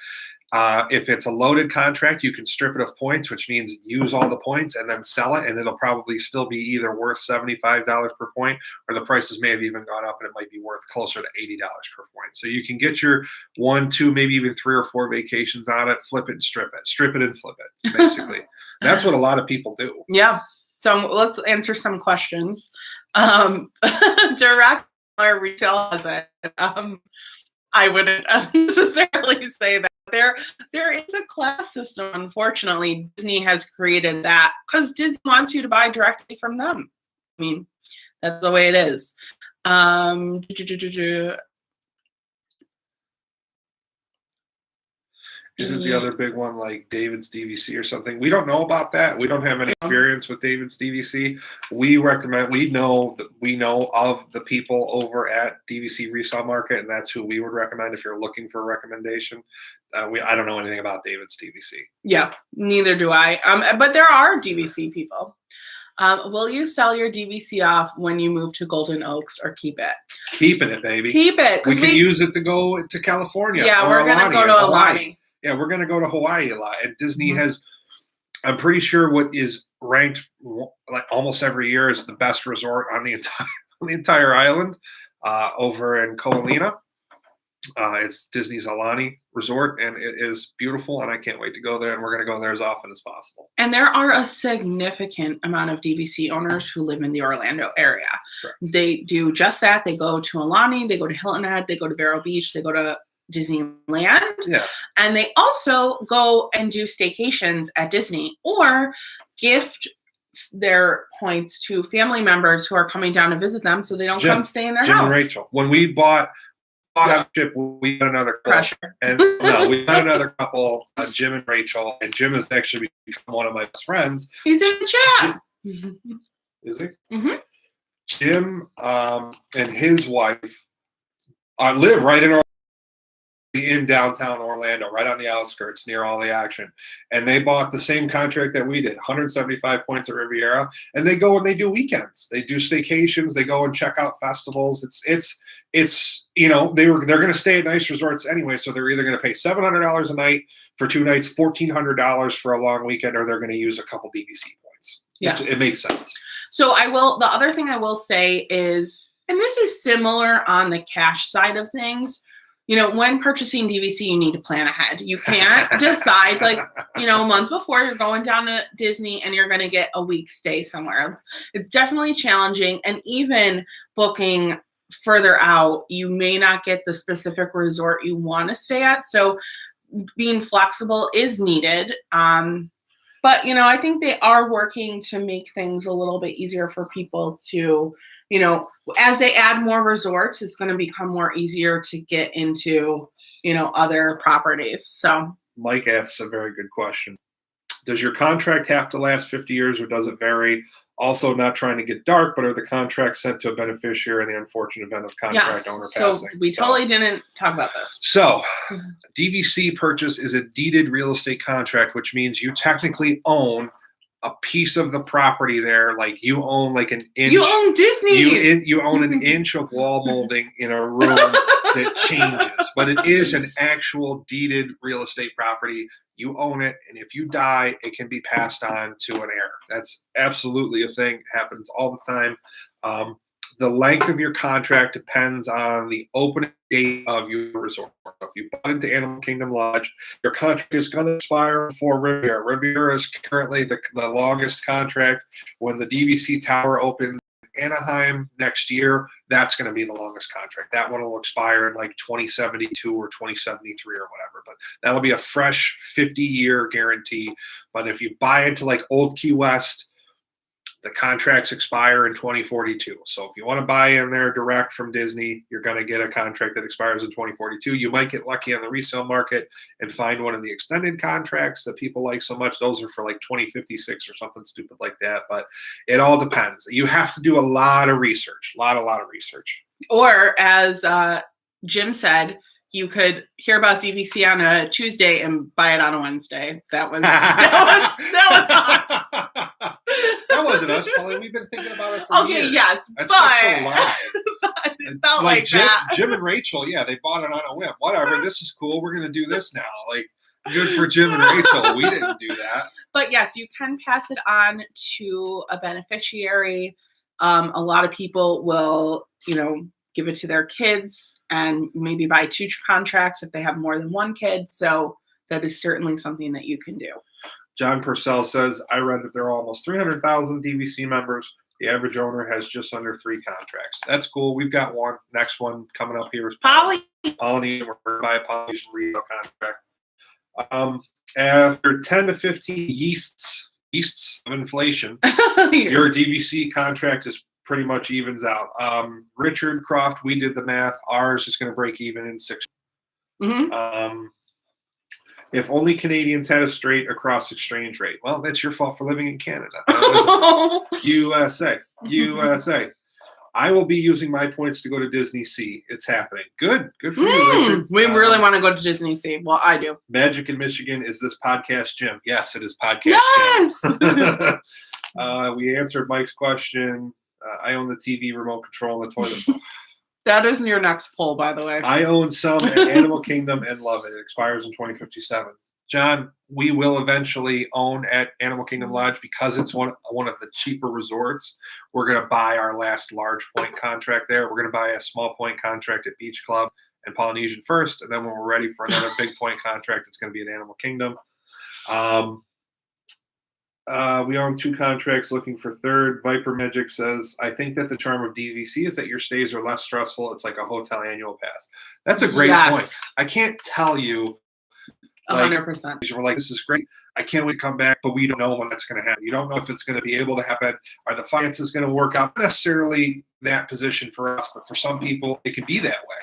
If it's a loaded contract, you can strip it of points, which means use all the points and then sell it, and it'll probably still be either worth $75 per point, or the prices may have even gone up and it might be worth closer to $80 per point. So you can get your 1, 2, maybe even 3 or 4 vacations on it, flip it and strip it and flip it, basically. That's what a lot of people do. Yeah. So let's answer some questions. Direct or retail has it. I wouldn't necessarily say that. There is a class system. Unfortunately, Disney has created that because Disney wants you to buy directly from them. I mean, that's the way it is. Isn't the other big one like David's DVC or something? We don't know about that. We don't have any experience with David's DVC. We know of the people over at DVC Resale Market, and that's who we would recommend if you're looking for a recommendation. I don't know anything about David's DVC. Yeah, neither do I. But there are DVC people. Will you sell your DVC off when you move to Golden Oaks or keep it? Keeping it, baby. Keep it. We can use it to go to California. Yeah, we're going to go to Aulani. Yeah, we're going to go to Hawaii a lot. And Disney has, I'm pretty sure, what is ranked like almost every year as the best resort on the entire island over in Aulani. It's Disney's Aulani resort, and it is beautiful, and I can't wait to go there, and we're going to go there as often as possible. And there are a significant amount of DVC owners who live in the Orlando area. Correct. They do just that. They go to Aulani, they go to Hilton Head, they go to Vero Beach, they go to Disneyland. Yeah. And they also go and do staycations at Disney or gift their points to family members who are coming down to visit them so they don't come stay in their house. Jim and Rachel. When we bought a ship, we had another couple. And we had another couple, Jim and Rachel, and Jim has actually become one of my best friends. He's in the chat. Is he? Mm-hmm. Jim and his wife live right in downtown Orlando, right on the outskirts near all the action. And they bought the same contract that we did, 175 points at Riviera. And they go and they do weekends. They do staycations. They go and check out festivals. It's they're going to stay at nice resorts anyway. So they're either going to pay $700 a night for 2 nights, $1,400 for a long weekend, or they're going to use a couple DVC points. Yes. It makes sense. So the other thing I will say is, and this is similar on the cash side of things, when purchasing DVC, you need to plan ahead. You can't decide a month before you're going down to Disney and you're going to get a week stay somewhere. It's definitely challenging. And even booking further out, you may not get the specific resort you want to stay at. So being flexible is needed. But, I think they are working to make things a little bit easier for people to, as they add more resorts, it's going to become more easier to get into, other properties. So Mike asks a very good question. Does your contract have to last 50 years or does it vary? Also, not trying to get dark, but are the contracts sent to a beneficiary in the unfortunate event of contract owner passing? So we totally didn't talk about this. So DVC purchase is a deeded real estate contract, which means you technically own a piece of the property there. Like you own like an inch. You own Disney. You own an inch of wall molding in a room that changes, but it is an actual deeded real estate property. You own it, and if you die, it can be passed on to an heir. That's absolutely a thing. It happens all the time. The length of your contract depends on the opening date of your resort. If you bought into Animal Kingdom Lodge, your contract is going to expire before Riviera. Riviera is currently the longest contract. When the DVC Tower opens in Anaheim next year, that's going to be the longest contract. That one will expire in like 2072 or 2073 or whatever. But that'll be a fresh 50-year guarantee. But if you buy into like Old Key West, The contracts expire in 2042. So if you want to buy in there direct from Disney, you're going to get a contract that expires in 2042. You might get lucky on the resale market and find one of the extended contracts that people like so much. Those are for like 2056 or something stupid like that. But it all depends. You have to do a lot of research, a lot of research. Or as Jim said, you could hear about DVC on a Tuesday and buy it on a Wednesday. That was us. That wasn't us, Polly. We've been thinking about it for years. Yes, that's but such a lie. It felt like Jim, that. Jim and Rachel, yeah, they bought it on a whim. Whatever, this is cool. We're going to do this now. Like, good for Jim and Rachel. We didn't do that. But yes, you can pass it on to a beneficiary. A lot of people will, give it to their kids and maybe buy 2 contracts if they have more than 1 kid. So that is certainly something that you can do. John Purcell says, I read that there are almost 300,000 DVC members. The average owner has just under 3 contracts. That's cool. We've got one. Next one coming up here is Aulani. We're going to buy a Polynesian resale contract. After 10 to 15 yeasts of inflation, your DVC contract is pretty much evens out. Richard Croft, we did the math. Ours is going to break even in 6. Mm-hmm. If only Canadians had a straight across exchange rate. Well, that's your fault for living in Canada. USA. I will be using my points to go to Disneysea. It's happening. Good for you, Richard. We really want to go to Disneysea. Well, I do. Magic in Michigan. Is this podcast Jim? Yes, it is podcast Jim. We answered Mike's question. I own the TV remote control and the toilet. That is your next poll, by the way. I own some at Animal Kingdom and love it. It expires in 2057. John, we will eventually own at Animal Kingdom Lodge because it's one of the cheaper resorts. We're going to buy our last large point contract there. We're going to buy a small point contract at Beach Club and Polynesian first, and then when we're ready for another big point contract, it's going to be at Animal Kingdom. We own 2 contracts looking for third. Viper Magic says, I think that the charm of DVC is that your stays are less stressful. It's like a hotel annual pass. That's a great point. I can't tell you. 100%. We're like, this is great. I can't wait to come back, but we don't know when that's going to happen. You don't know if it's going to be able to happen. Are the finances going to work out? Not necessarily that position for us, but for some people, it could be that way.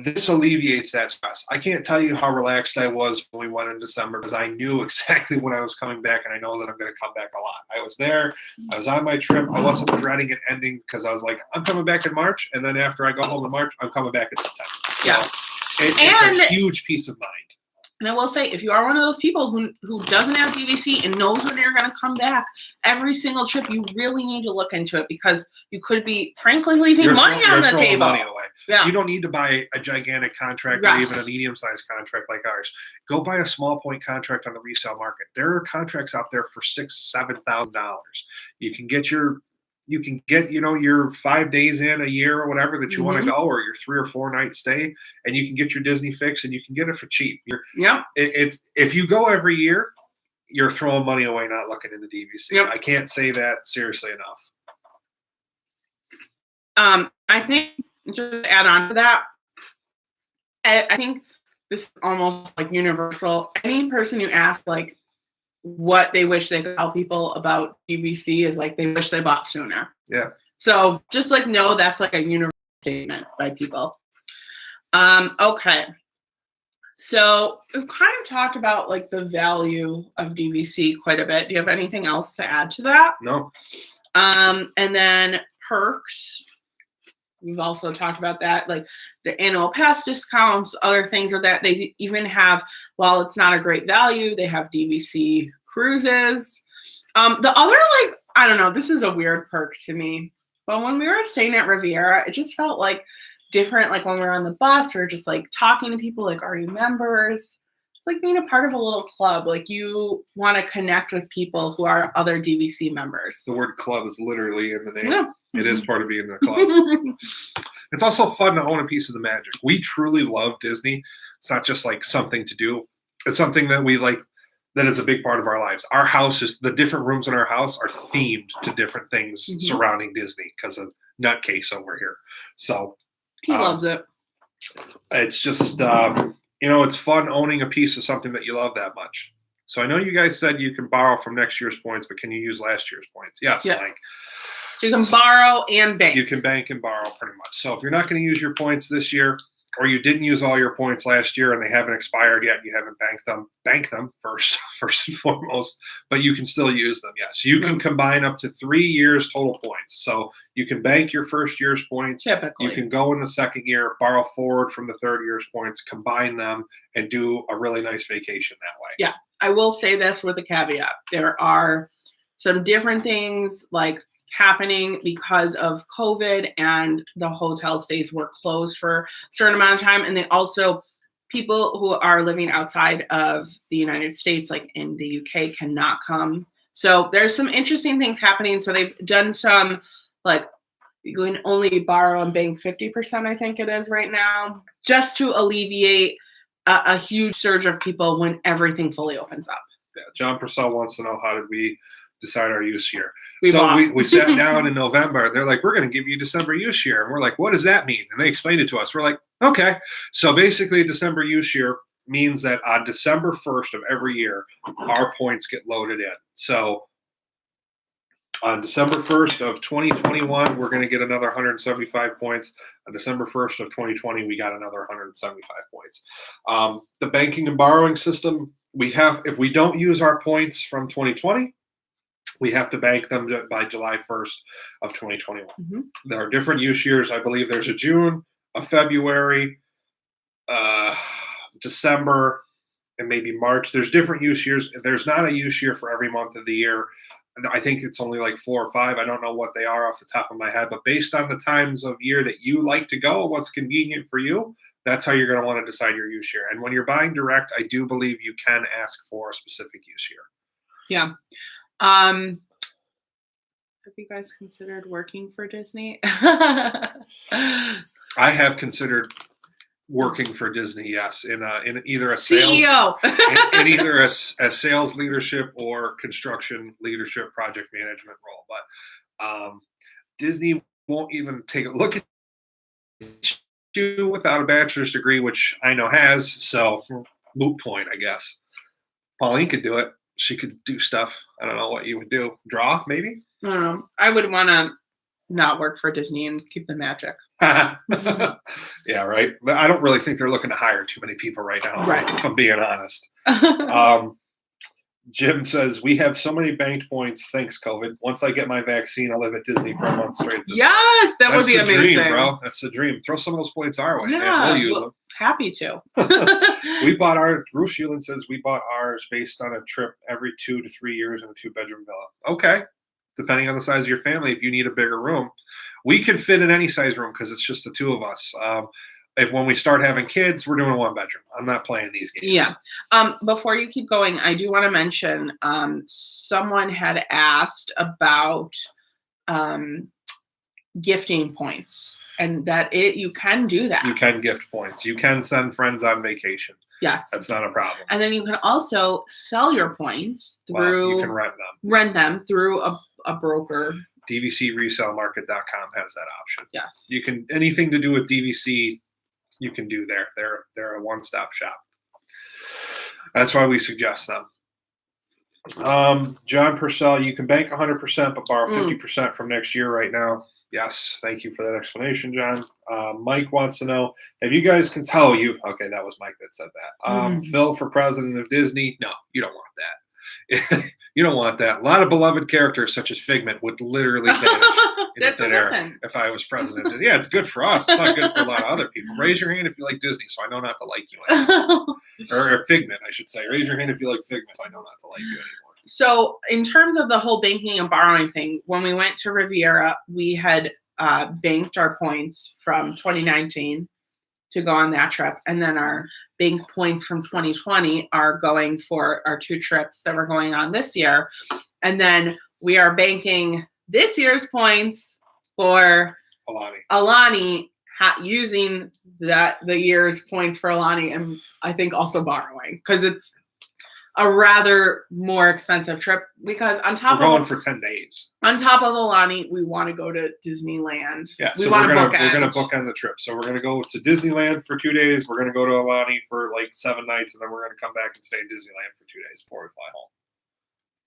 This alleviates that stress. I can't tell you how relaxed I was when we went in December because I knew exactly when I was coming back, and I know that I'm going to come back a lot. I was there. I was on my trip. I wasn't dreading it ending because I was like, I'm coming back in March, and then after I go home in March, I'm coming back in September. Yes. So it's a huge peace of mind. And I will say, if you are one of those people who doesn't have DVC and knows when you're going to come back, every single trip, you really need to look into it because you could be, frankly, leaving money on the table. Money away. Yeah. You don't need to buy a gigantic contract or even a medium-sized contract like ours. Go buy a small point contract on the resale market. There are contracts out there for $6,000-$7,000. You can get your 5 days in a year or whatever that you want to go, or your 3 or 4 night stay, and you can get your Disney fix and you can get it for cheap. If you go every year, you're throwing money away not looking into DVC. Yep. I can't say that seriously enough. I think just to add on to that, I think this is almost like universal. Any person who asks like what they wish they could tell people about DVC is like they wish they bought sooner. Yeah. So just like know that's like a universal statement by people. Okay. So we've kind of talked about like the value of DVC quite a bit. Do you have anything else to add to that? No. And then perks. We've also talked about that, like the annual pass discounts, other things of that. They even have, while it's not a great value, they have DVC cruises. The other, like, I don't know, this is a weird perk to me. But when we were staying at Riviera, it just felt like different. Like when we were on the bus, we were just like talking to people, like, are you members? It's like being a part of a little club. Like you want to connect with people who are other DVC members. The word club is literally in the name. Yeah. It is part of being in the club. It's also fun to own a piece of the magic. We truly love Disney. It's not just like something to do. It's something that we like, that is a big part of our lives. Our house is, the different rooms in our house are themed to different things surrounding Disney because of Nutcase over here. So he loves it. It's just, it's fun owning a piece of something that you love that much. So I know you guys said you can borrow from next year's points, but can you use last year's points? Yes. Mike. So you can borrow and bank. You can bank and borrow pretty much. So if you're not going to use your points this year, or you didn't use all your points last year and they haven't expired yet, you haven't banked them, bank them first and foremost, but you can still use them. Yes. You can combine up to 3 years total points. So you can bank your first year's points. Typically. You can go in the second year, borrow forward from the third year's points, combine them, and do a really nice vacation that way. Yeah. I will say this with a caveat. There are some different things like happening because of COVID, and the hotel stays were closed for a certain amount of time. And they also, people who are living outside of the United States, like in the UK, cannot come. So there's some interesting things happening. So they've done some, like, you can only borrow and bank 50%, I think it is right now, just to alleviate a huge surge of people when everything fully opens up. Yeah, John Purcell wants to know, how did we decide our use year? We sat down in November. They're like, we're going to give you December use year. And we're like, what does that mean? And they explained it to us. We're like, okay. So basically December use year means that on December 1st of every year, our points get loaded in. So on December 1st of 2021, we're going to get another 175 points. On December 1st of 2020, we got another 175 points. The banking and borrowing system, we have, if we don't use our points from 2020, we have to bank them by July 1st of 2021. Mm-hmm. There are different use years. I believe there's a June, a February, December, and maybe March. There's different use years. There's not a use year for every month of the year. I think it's only like 4 or 5. I don't know what they are off the top of my head, but based on the times of year that you like to go, what's convenient for you, that's how you're going to want to decide your use year. And when you're buying direct, I do believe you can ask for a specific use year. Yeah. Have you guys considered working for Disney? I have considered working for Disney, yes, in either a sales CEO, in either a sales leadership or construction leadership, project management role. But Disney won't even take a look at you without a bachelor's degree, which I know has. So moot point, I guess. Pauline could do it. She could do stuff. I don't know what you would do. Draw, maybe? I don't know. I would want to not work for Disney and keep the magic. Yeah, right. But I don't really think they're looking to hire too many people right now, right, if I'm being honest. Jim says, we have so many banked points. Thanks, COVID. Once I get my vaccine, I'll live at Disney for a month straight. Yes, that would be amazing. Dream, bro. That's the dream. Throw some of those points our way. Yeah, man. We'll use them. Happy to. We bought our, Bruce Sheelan says, we bought ours based on a trip every 2 to 3 years in a 2-bedroom villa. Okay. Depending on the size of your family, if you need a bigger room. We can fit in any size room because it's just the two of us. If when we start having kids, we're doing a 1-bedroom. I'm not playing these games. Yeah. Before you keep going, I do want to mention someone had asked about gifting points, and that you can do that. You can gift points. You can send friends on vacation. Yes. That's not a problem. And then you can also sell your points through. Well, you can rent them. Rent them through a broker. DVCResaleMarket.com has that option. Yes. You can, anything to do with DVC, you can do there. They're a one-stop shop. That's why we suggest them. John Purcell, you can bank 100% but borrow 50% from next year right now. Yes, thank you for that explanation, John. Mike wants to know, have you guys okay, that was Mike that said that. Phil for president of Disney? No, you don't want that. You don't want that. A lot of beloved characters such as Figment would literally vanish That's a good thing. if I was president. Yeah, it's good for us. It's not good for a lot of other people. Raise your hand if you like Disney, so I know not to like you anymore. or Figment, I should say. Raise your hand if you like Figment, so I know not to like you anymore. So in terms of the whole banking and borrowing thing, when we went to Riviera, we had banked our points from 2019 to go on that trip. And then our bank points from 2020 are going for our 2 trips that we're going on this year. And then we are banking this year's points for Aulani, using the year's points for Aulani, and I think also borrowing, because it's a rather more expensive trip because on top We're going of for 10 days. on top of Aulani, we want to go to Disneyland. Yeah, we so want we're to gonna book on the trip. So we're gonna go to Disneyland for 2 days. We're gonna go to Aulani for like 7 nights, and then we're gonna come back and stay in Disneyland for 2 days before we fly home.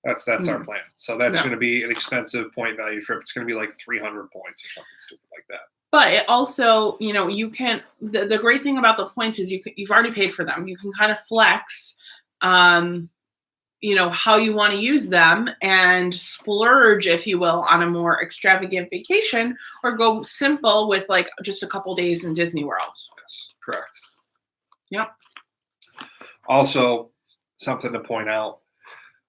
That's our plan. So that's gonna be an expensive point value trip. It's gonna be like 300 points or something stupid like that. But it also, you know, you can. The great thing about the points is you've already paid for them. You can kind of flex. You know, how you want to use them and splurge, if you will, on a more extravagant vacation, or go simple with like just a couple days in Disney World. Yes, correct. Yep. Also, something to point out,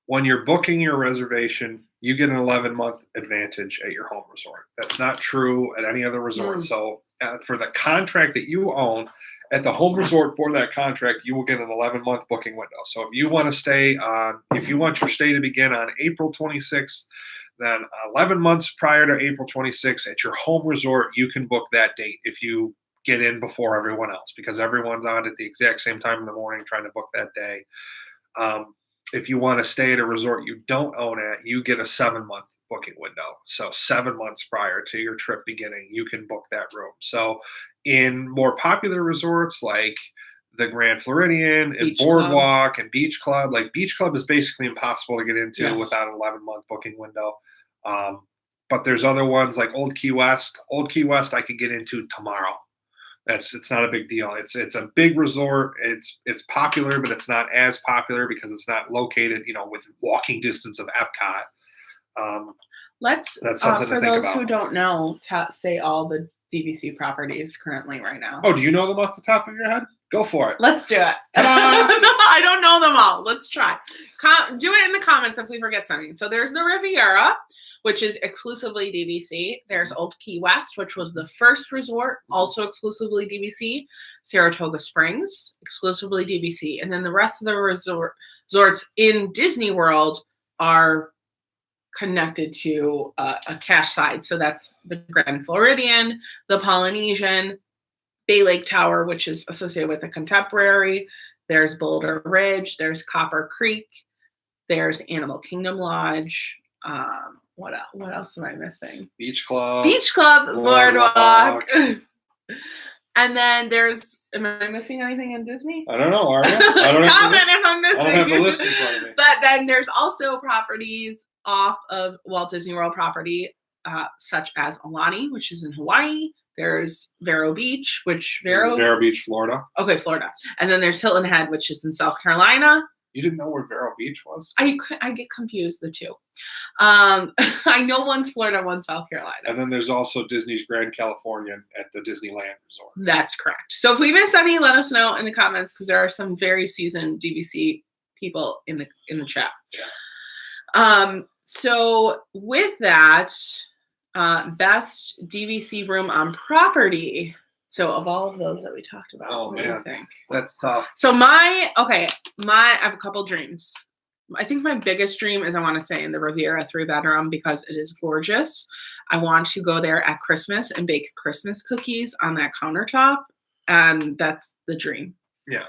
when you're booking your reservation, you get an 11-month advantage at your home resort. That's not true at any other resort. So for the contract that you own, at the home resort for that contract, you will get an 11-month booking window. So if you want to stay on, if you want your stay to begin on April 26th, then 11 months prior to April 26th at your home resort, you can book that date if you get in before everyone else, because everyone's on at the exact same time in the morning trying to book that day. If you want to stay at a resort you don't own at, you get a 7-month booking window. So 7 months prior to your trip beginning, you can book that room. So in more popular resorts like the Grand Floridian and Beach Boardwalk and Beach Club, like Beach Club is basically impossible to get into Yes. without an 11-month booking window. But there's other ones like Old Key West. Old Key West I could get into tomorrow. It's not a big deal. It's a big resort. It's popular, but it's not as popular because it's not located, you know, within walking distance of Epcot. Let's That's something for to think those about. who don't know, say all the DVC properties currently right now. Oh, do you know them off the top of your head? Go for it. Let's do it. No, I don't know them all. Let's try. Do it in the comments if we forget something. So there's the Riviera, which is exclusively DVC. There's Old Key West, which was the first resort, also exclusively DVC. Saratoga Springs, exclusively DVC. And then the rest of the resorts in Disney World are connected to a cash side. So that's the Grand Floridian, the Polynesian, Bay Lake Tower, which is associated with the Contemporary. There's Boulder Ridge. There's Copper Creek. There's Animal Kingdom Lodge. What else am I missing? Beach Club. Beach Club, Boardwalk. And then there's, am I missing anything in Disney? I don't know, are you? I don't Comment if I'm missing. I don't have the list in front of me. But then there's also properties off of Walt Disney World property, such as Aulani, which is in Hawaii. There's Vero Beach, Vero Beach, Florida. Okay, Florida. And then there's Hilton Head, which is in South Carolina. You didn't know where Vero Beach was? I get confused, the two. I know one's Florida, one's South Carolina. And then there's also Disney's Grand Californian at the Disneyland Resort. That's correct. So if we missed any, let us know in the comments, because there are some very seasoned DVC people in the chat. Yeah. So with that, best DVC room on property. So of all of those that we talked about, what do you think? That's tough. So I have a couple dreams. I think my biggest dream is I want to stay in the Riviera 3-bedroom because it is gorgeous. I want to go there at Christmas and bake Christmas cookies on that countertop. And that's the dream. Yeah.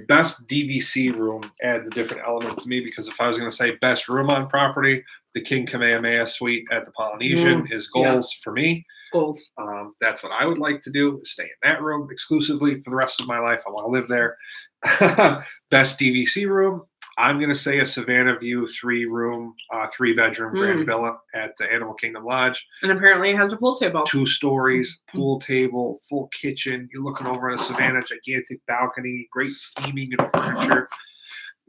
Best DVC room adds a different element to me, because if I was going to say best room on property, the King Kamehameha Suite at the Polynesian is goals for me. Goals. That's what I would like to do, is stay in that room exclusively for the rest of my life. I want to live there. Best DVC room, I'm going to say a Savannah View 3-bedroom grand villa at the Animal Kingdom Lodge. And apparently it has a pool table. 2 stories, pool table, full kitchen. You're looking over at a Savannah, gigantic balcony, great theming and furniture.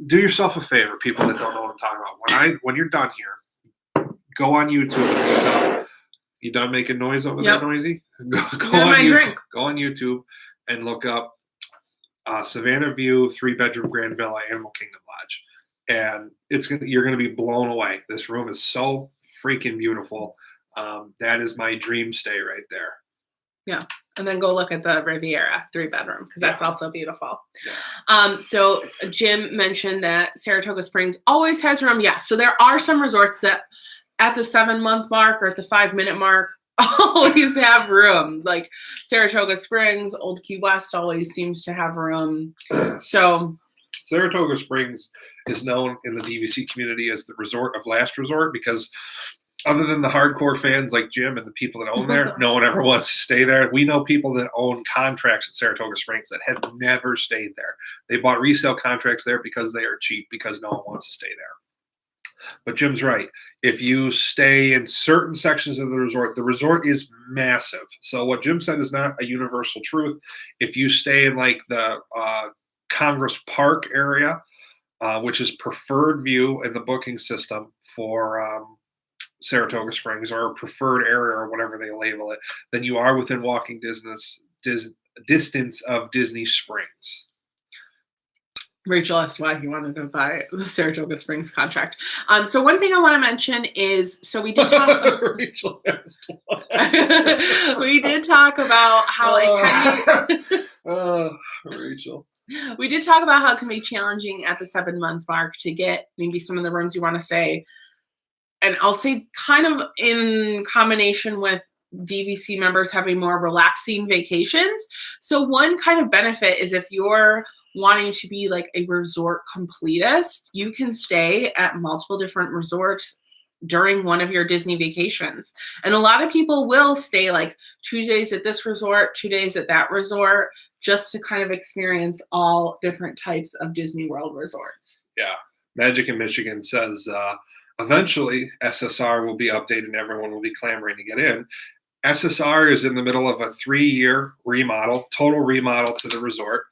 Do yourself a favor, people that don't know what I'm talking about. When you're done here, go on YouTube and look up. You done making noise over there, Noisy? Go on YouTube and look up Savannah View 3-bedroom grand villa, Animal Kingdom Lodge, and you're gonna be blown away. This room is so freaking beautiful. That is my dream stay right there. Yeah, and then go look at the Riviera 3-bedroom, because that's also beautiful. Yeah. So Jim mentioned that Saratoga Springs always has room. Yeah, so there are some resorts that at the 7-month mark or at the 5-minute mark always have room. Like Saratoga Springs, Old Key West always seems to have room. So Saratoga Springs is known in the DVC community as the resort of last resort because other than the hardcore fans like Jim and the people that own there, no one ever wants to stay there. We know people that own contracts at Saratoga Springs that have never stayed there. They bought resale contracts there because they are cheap, because no one wants to stay there. But Jim's right. If you stay in certain sections of the resort is massive. So what Jim said is not a universal truth. If you stay in like the Congress Park area, which is preferred view in the booking system for Saratoga Springs, or a preferred area, or whatever they label it, then you are within walking distance of Disney Springs. Rachel asked why he wanted to buy the Saratoga Springs contract. So one thing I want to mention is, so we did talk. Rachel asked why. We did talk about how it can be. Rachel. We did talk about how it can be challenging at the 7-month mark to get maybe some of the rooms you want to stay. And I'll say kind of in combination with DVC members having more relaxing vacations. So one kind of benefit is if you're wanting to be like a resort completist, you can stay at multiple different resorts during one of your Disney vacations. And a lot of people will stay like 2 days at this resort, 2 days at that resort, just to kind of experience all different types of Disney World resorts. Yeah. Magic in Michigan says, eventually, SSR will be updated and everyone will be clamoring to get in. SSR is in the middle of a 3-year remodel, total remodel to the resort.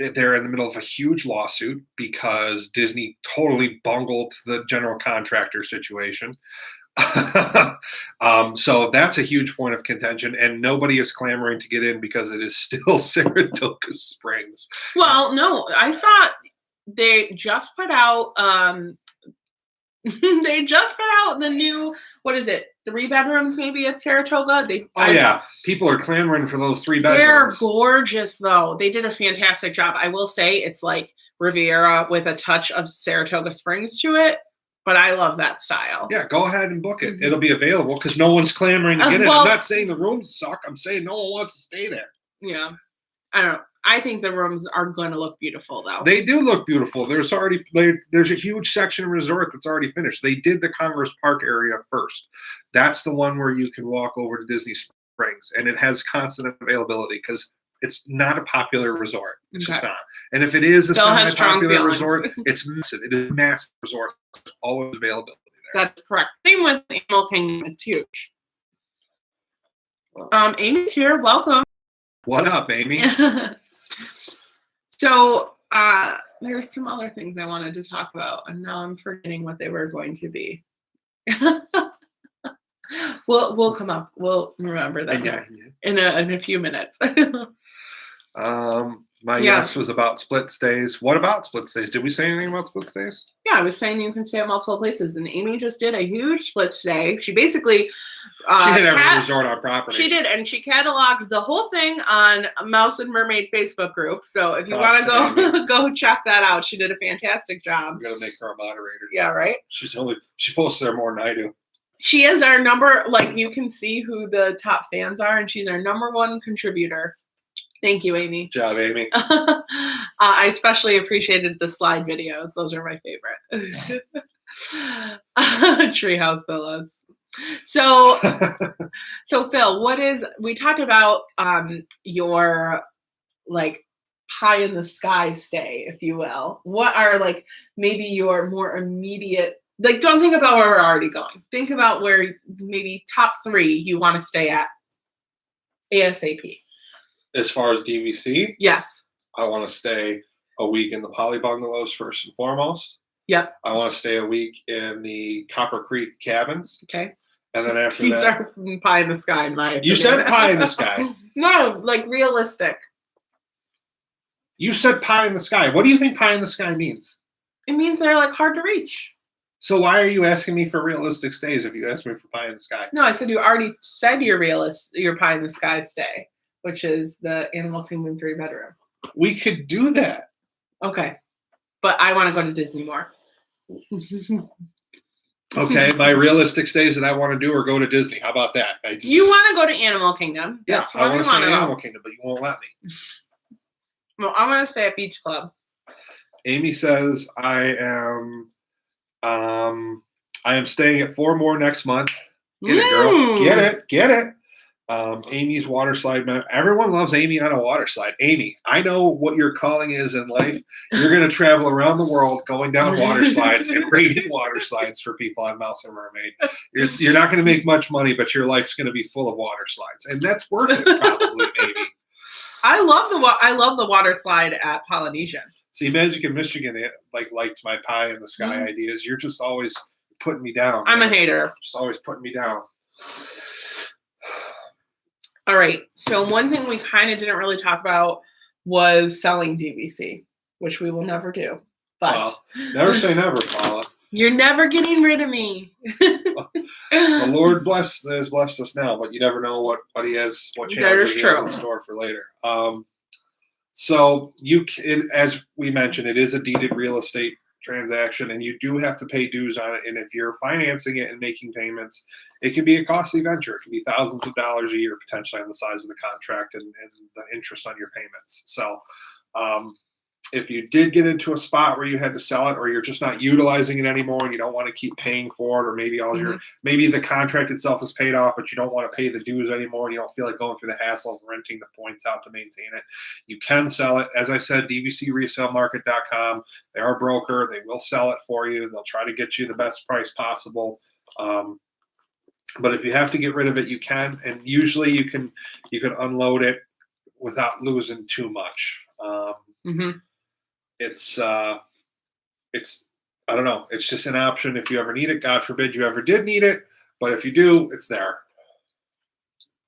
They're in the middle of a huge lawsuit because Disney totally bungled the general contractor situation. So that's a huge point of contention, and nobody is clamoring to get in because it is still Saratoga Springs. Well, no, I saw they just put out the new, what is it, 3 bedrooms maybe at Saratoga. People are clamoring for those 3 They're bedrooms. gorgeous though. They did a fantastic job. I will say it's like Riviera with a touch of Saratoga Springs to it, but I love that style. Yeah, go ahead and book it. It'll be available because no one's clamoring to get in. I'm not saying the rooms suck. I'm saying no one wants to stay there. Yeah, I don't know. I think the rooms are going to look beautiful, though. They do look beautiful. There's a huge section of resort that's already finished. They did the Congress Park area first. That's the one where you can walk over to Disney Springs, and it has constant availability because it's not a popular resort. It's just not. And if it is a semi-popular resort, it's massive. It is a massive resort. There's always availability there. That's correct. Same with Animal Kingdom. It's huge. Amy's here. Welcome. What up, Amy? So there's some other things I wanted to talk about, and now I'm forgetting what they were going to be. We'll come up. We'll remember that in a few minutes. My guess was about split stays. What about split stays? Did we say anything about split stays? Yeah, I was saying you can stay at multiple places, and Amy just did a huge split stay. She basically she did every resort on property. She did, and she cataloged the whole thing on Mouse and Mermaid Facebook group. So if you want to go check that out, she did a fantastic job. I'm gonna make her a moderator. Yeah, right. She posts there more than I do. She is our number. Like you can see who the top fans are, and she's our number 1 contributor. Thank you, Amy. Good job, Amy. I especially appreciated the slide videos. Those are my favorite. Treehouse villas. So Phil, we talked about your like pie in the sky stay, if you will. What are like maybe your more immediate, like don't think about where we're already going. Think about where maybe top 3 you want to stay at ASAP. As far as DVC? Yes. I want to stay a week in the Poly Bungalows first and foremost. Yep. I want to stay a week in the Copper Creek cabins. Okay. And then after These are pie in the sky, in my opinion. You said pie in the sky. No, like realistic. You said pie in the sky. What do you think pie in the sky means? It means they're like hard to reach. So why are you asking me for realistic stays if you asked me for pie in the sky? No, I said you already said your pie in the sky stay, which is the Animal Kingdom 3 bedroom. We could do that. Okay. But I want to go to Disney more. Okay, my realistic stays that I want to do are go to Disney. How about that? You want to go to Animal Kingdom. Yeah, I want to stay at Animal Kingdom, but you won't let me. Well, I want to stay at Beach Club. Amy says I am staying at 4 more next month. Get it, girl. Get it. Get it. Amy's water slide. Everyone loves Amy on a water slide. Amy, I know what your calling is in life. You're going to travel around the world going down water slides and rating water slides for people on Mouse and Mermaid. You're not going to make much money, but your life's going to be full of water slides, and that's worth it, probably, maybe. I love the water slide at Polynesian. See, Magic in Michigan liked my pie in the sky ideas. You're just always putting me down. I'm a hater. Just always putting me down. All right. So one thing we kind of didn't really talk about was selling DVC, which we will never do. But never say never, Paula. You're never getting rid of me. The Lord has blessed us now, but you never know what he has, what challenges he has in store for later. So as we mentioned, it is a deeded real estate transaction, and you do have to pay dues on it. And if you're financing it and making payments, it can be a costly venture. It can be thousands of dollars a year, potentially, on the size of the contract and the interest on your payments. So if you did get into a spot where you had to sell it, or you're just not utilizing it anymore and you don't want to keep paying for it, or maybe maybe the contract itself is paid off, but you don't want to pay the dues anymore and you don't feel like going through the hassle of renting the points out to maintain it, you can sell it. As I said, dvcresalemarket.com. They're a broker. They will sell it for you. They'll try to get you the best price possible. But if you have to get rid of it, you can, and usually you can unload it without losing too much. It's I don't know. It's just an option if you ever need it. God forbid you ever did need it, but if you do, it's there.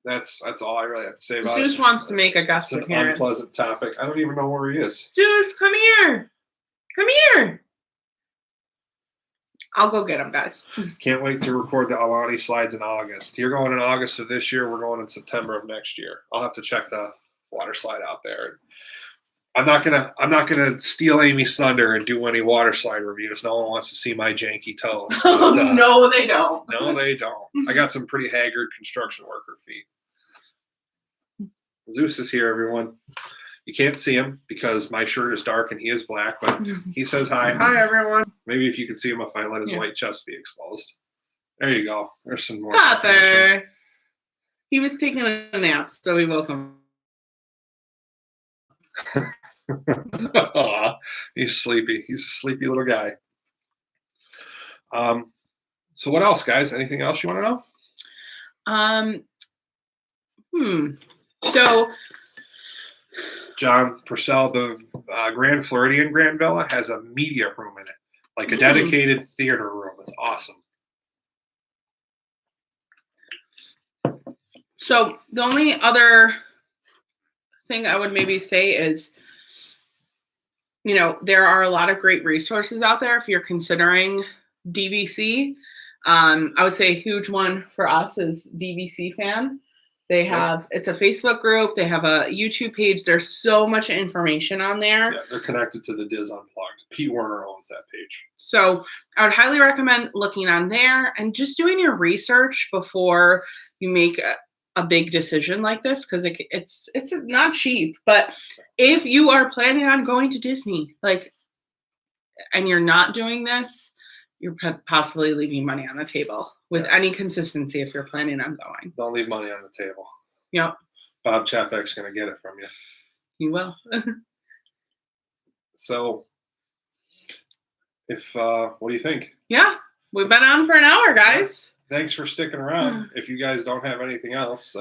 That's all I really have to say about it. Zeus wants to make a guest appearance. It's an unpleasant topic. I don't even know where he is. Zeus, come here. Come here. I'll go get him, guys. Can't wait to record the Aulani slides in August. You're going in August of this year. We're going in September of next year. I'll have to check the water slide out there. I'm not gonna steal Amy's thunder and do any water slide reviews. No one wants to see my janky toes. But, no, they don't. No, they don't. I got some pretty haggard construction worker feet. Zeus is here, everyone. You can't see him because my shirt is dark and he is black, but he says hi. Hi, everyone. Maybe if you can see him if I let his white chest be exposed. There you go. There's some more. Papa. He was taking a nap, so we woke him. He's sleepy. He's a sleepy little guy. So what else, guys? Anything else you want to know? So John Purcell, the Grand Floridian Grand Villa, has a media room in it, like a dedicated theater room. It's awesome. So the only other thing I would maybe say is, there are a lot of great resources out there if you're considering DVC. I would say a huge one for us is DVC Fan. They have, it's a Facebook group. They have a YouTube page. There's so much information on there. Yeah, they're connected to the Diz Unplugged. Pete Werner owns that page. So I would highly recommend looking on there and just doing your research before you make a big decision like this, because it's not cheap. But if you are planning on going to Disney, and you're not doing this, you're possibly leaving money on the table with any consistency if you're planning on going. Don't leave money on the table. Yep. Bob Chapek's going to get it from you. He will. So, what do you think? Yeah, we've been on for an hour, guys. Thanks for sticking around. If you guys don't have anything else,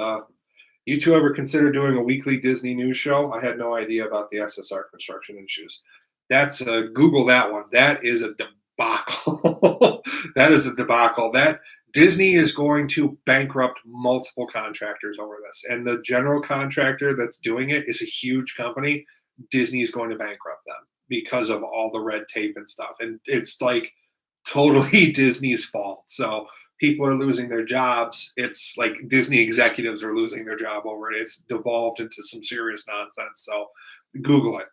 you two ever consider doing a weekly Disney news show? I had no idea about the SSR construction issues. That's Google that one. That is a debacle. That is a debacle. That Disney is going to bankrupt multiple contractors over this, and the general contractor that's doing it is a huge company. Disney is going to bankrupt them because of all the red tape and stuff, and it's like totally Disney's fault. So people are losing their jobs. It's like Disney executives are losing their job over it. It's devolved into some serious nonsense. So Google it.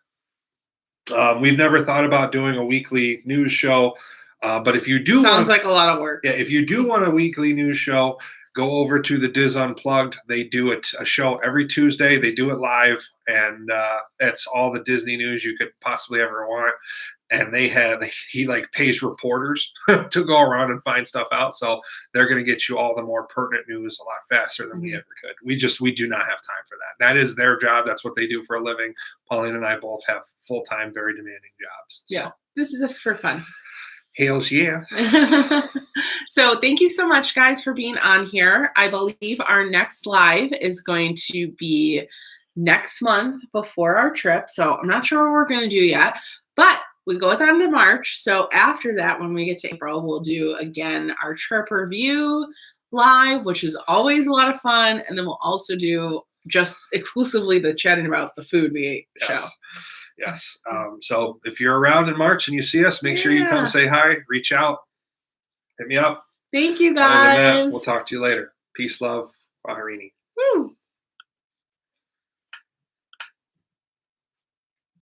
We've never thought about doing a weekly news show, but if you do, sounds like a lot of work. Yeah, if you do want a weekly news show, go over to the Diz Unplugged. They do a show every Tuesday. They do it live, and it's all the Disney news you could possibly ever want. And he like pays reporters to go around and find stuff out. So they're going to get you all the more pertinent news a lot faster than we ever could. We do not have time for that. That is their job. That's what they do for a living. Pauline and I both have full-time, very demanding jobs. So. Yeah, this is just for fun. Hails yeah. So thank you so much, guys, for being on here. I believe our next live is going to be next month before our trip. So I'm not sure what we're going to do yet, but we go with them to March. So after that, when we get to April, we'll do again our trip review live, which is always a lot of fun. And then we'll also do just exclusively the chatting about the food we ate show. Yes. So if you're around in March and you see us, make sure you come say hi, reach out, hit me up. Thank you, Other than guys. that, we'll talk to you later. Peace, love, Baharini. Woo.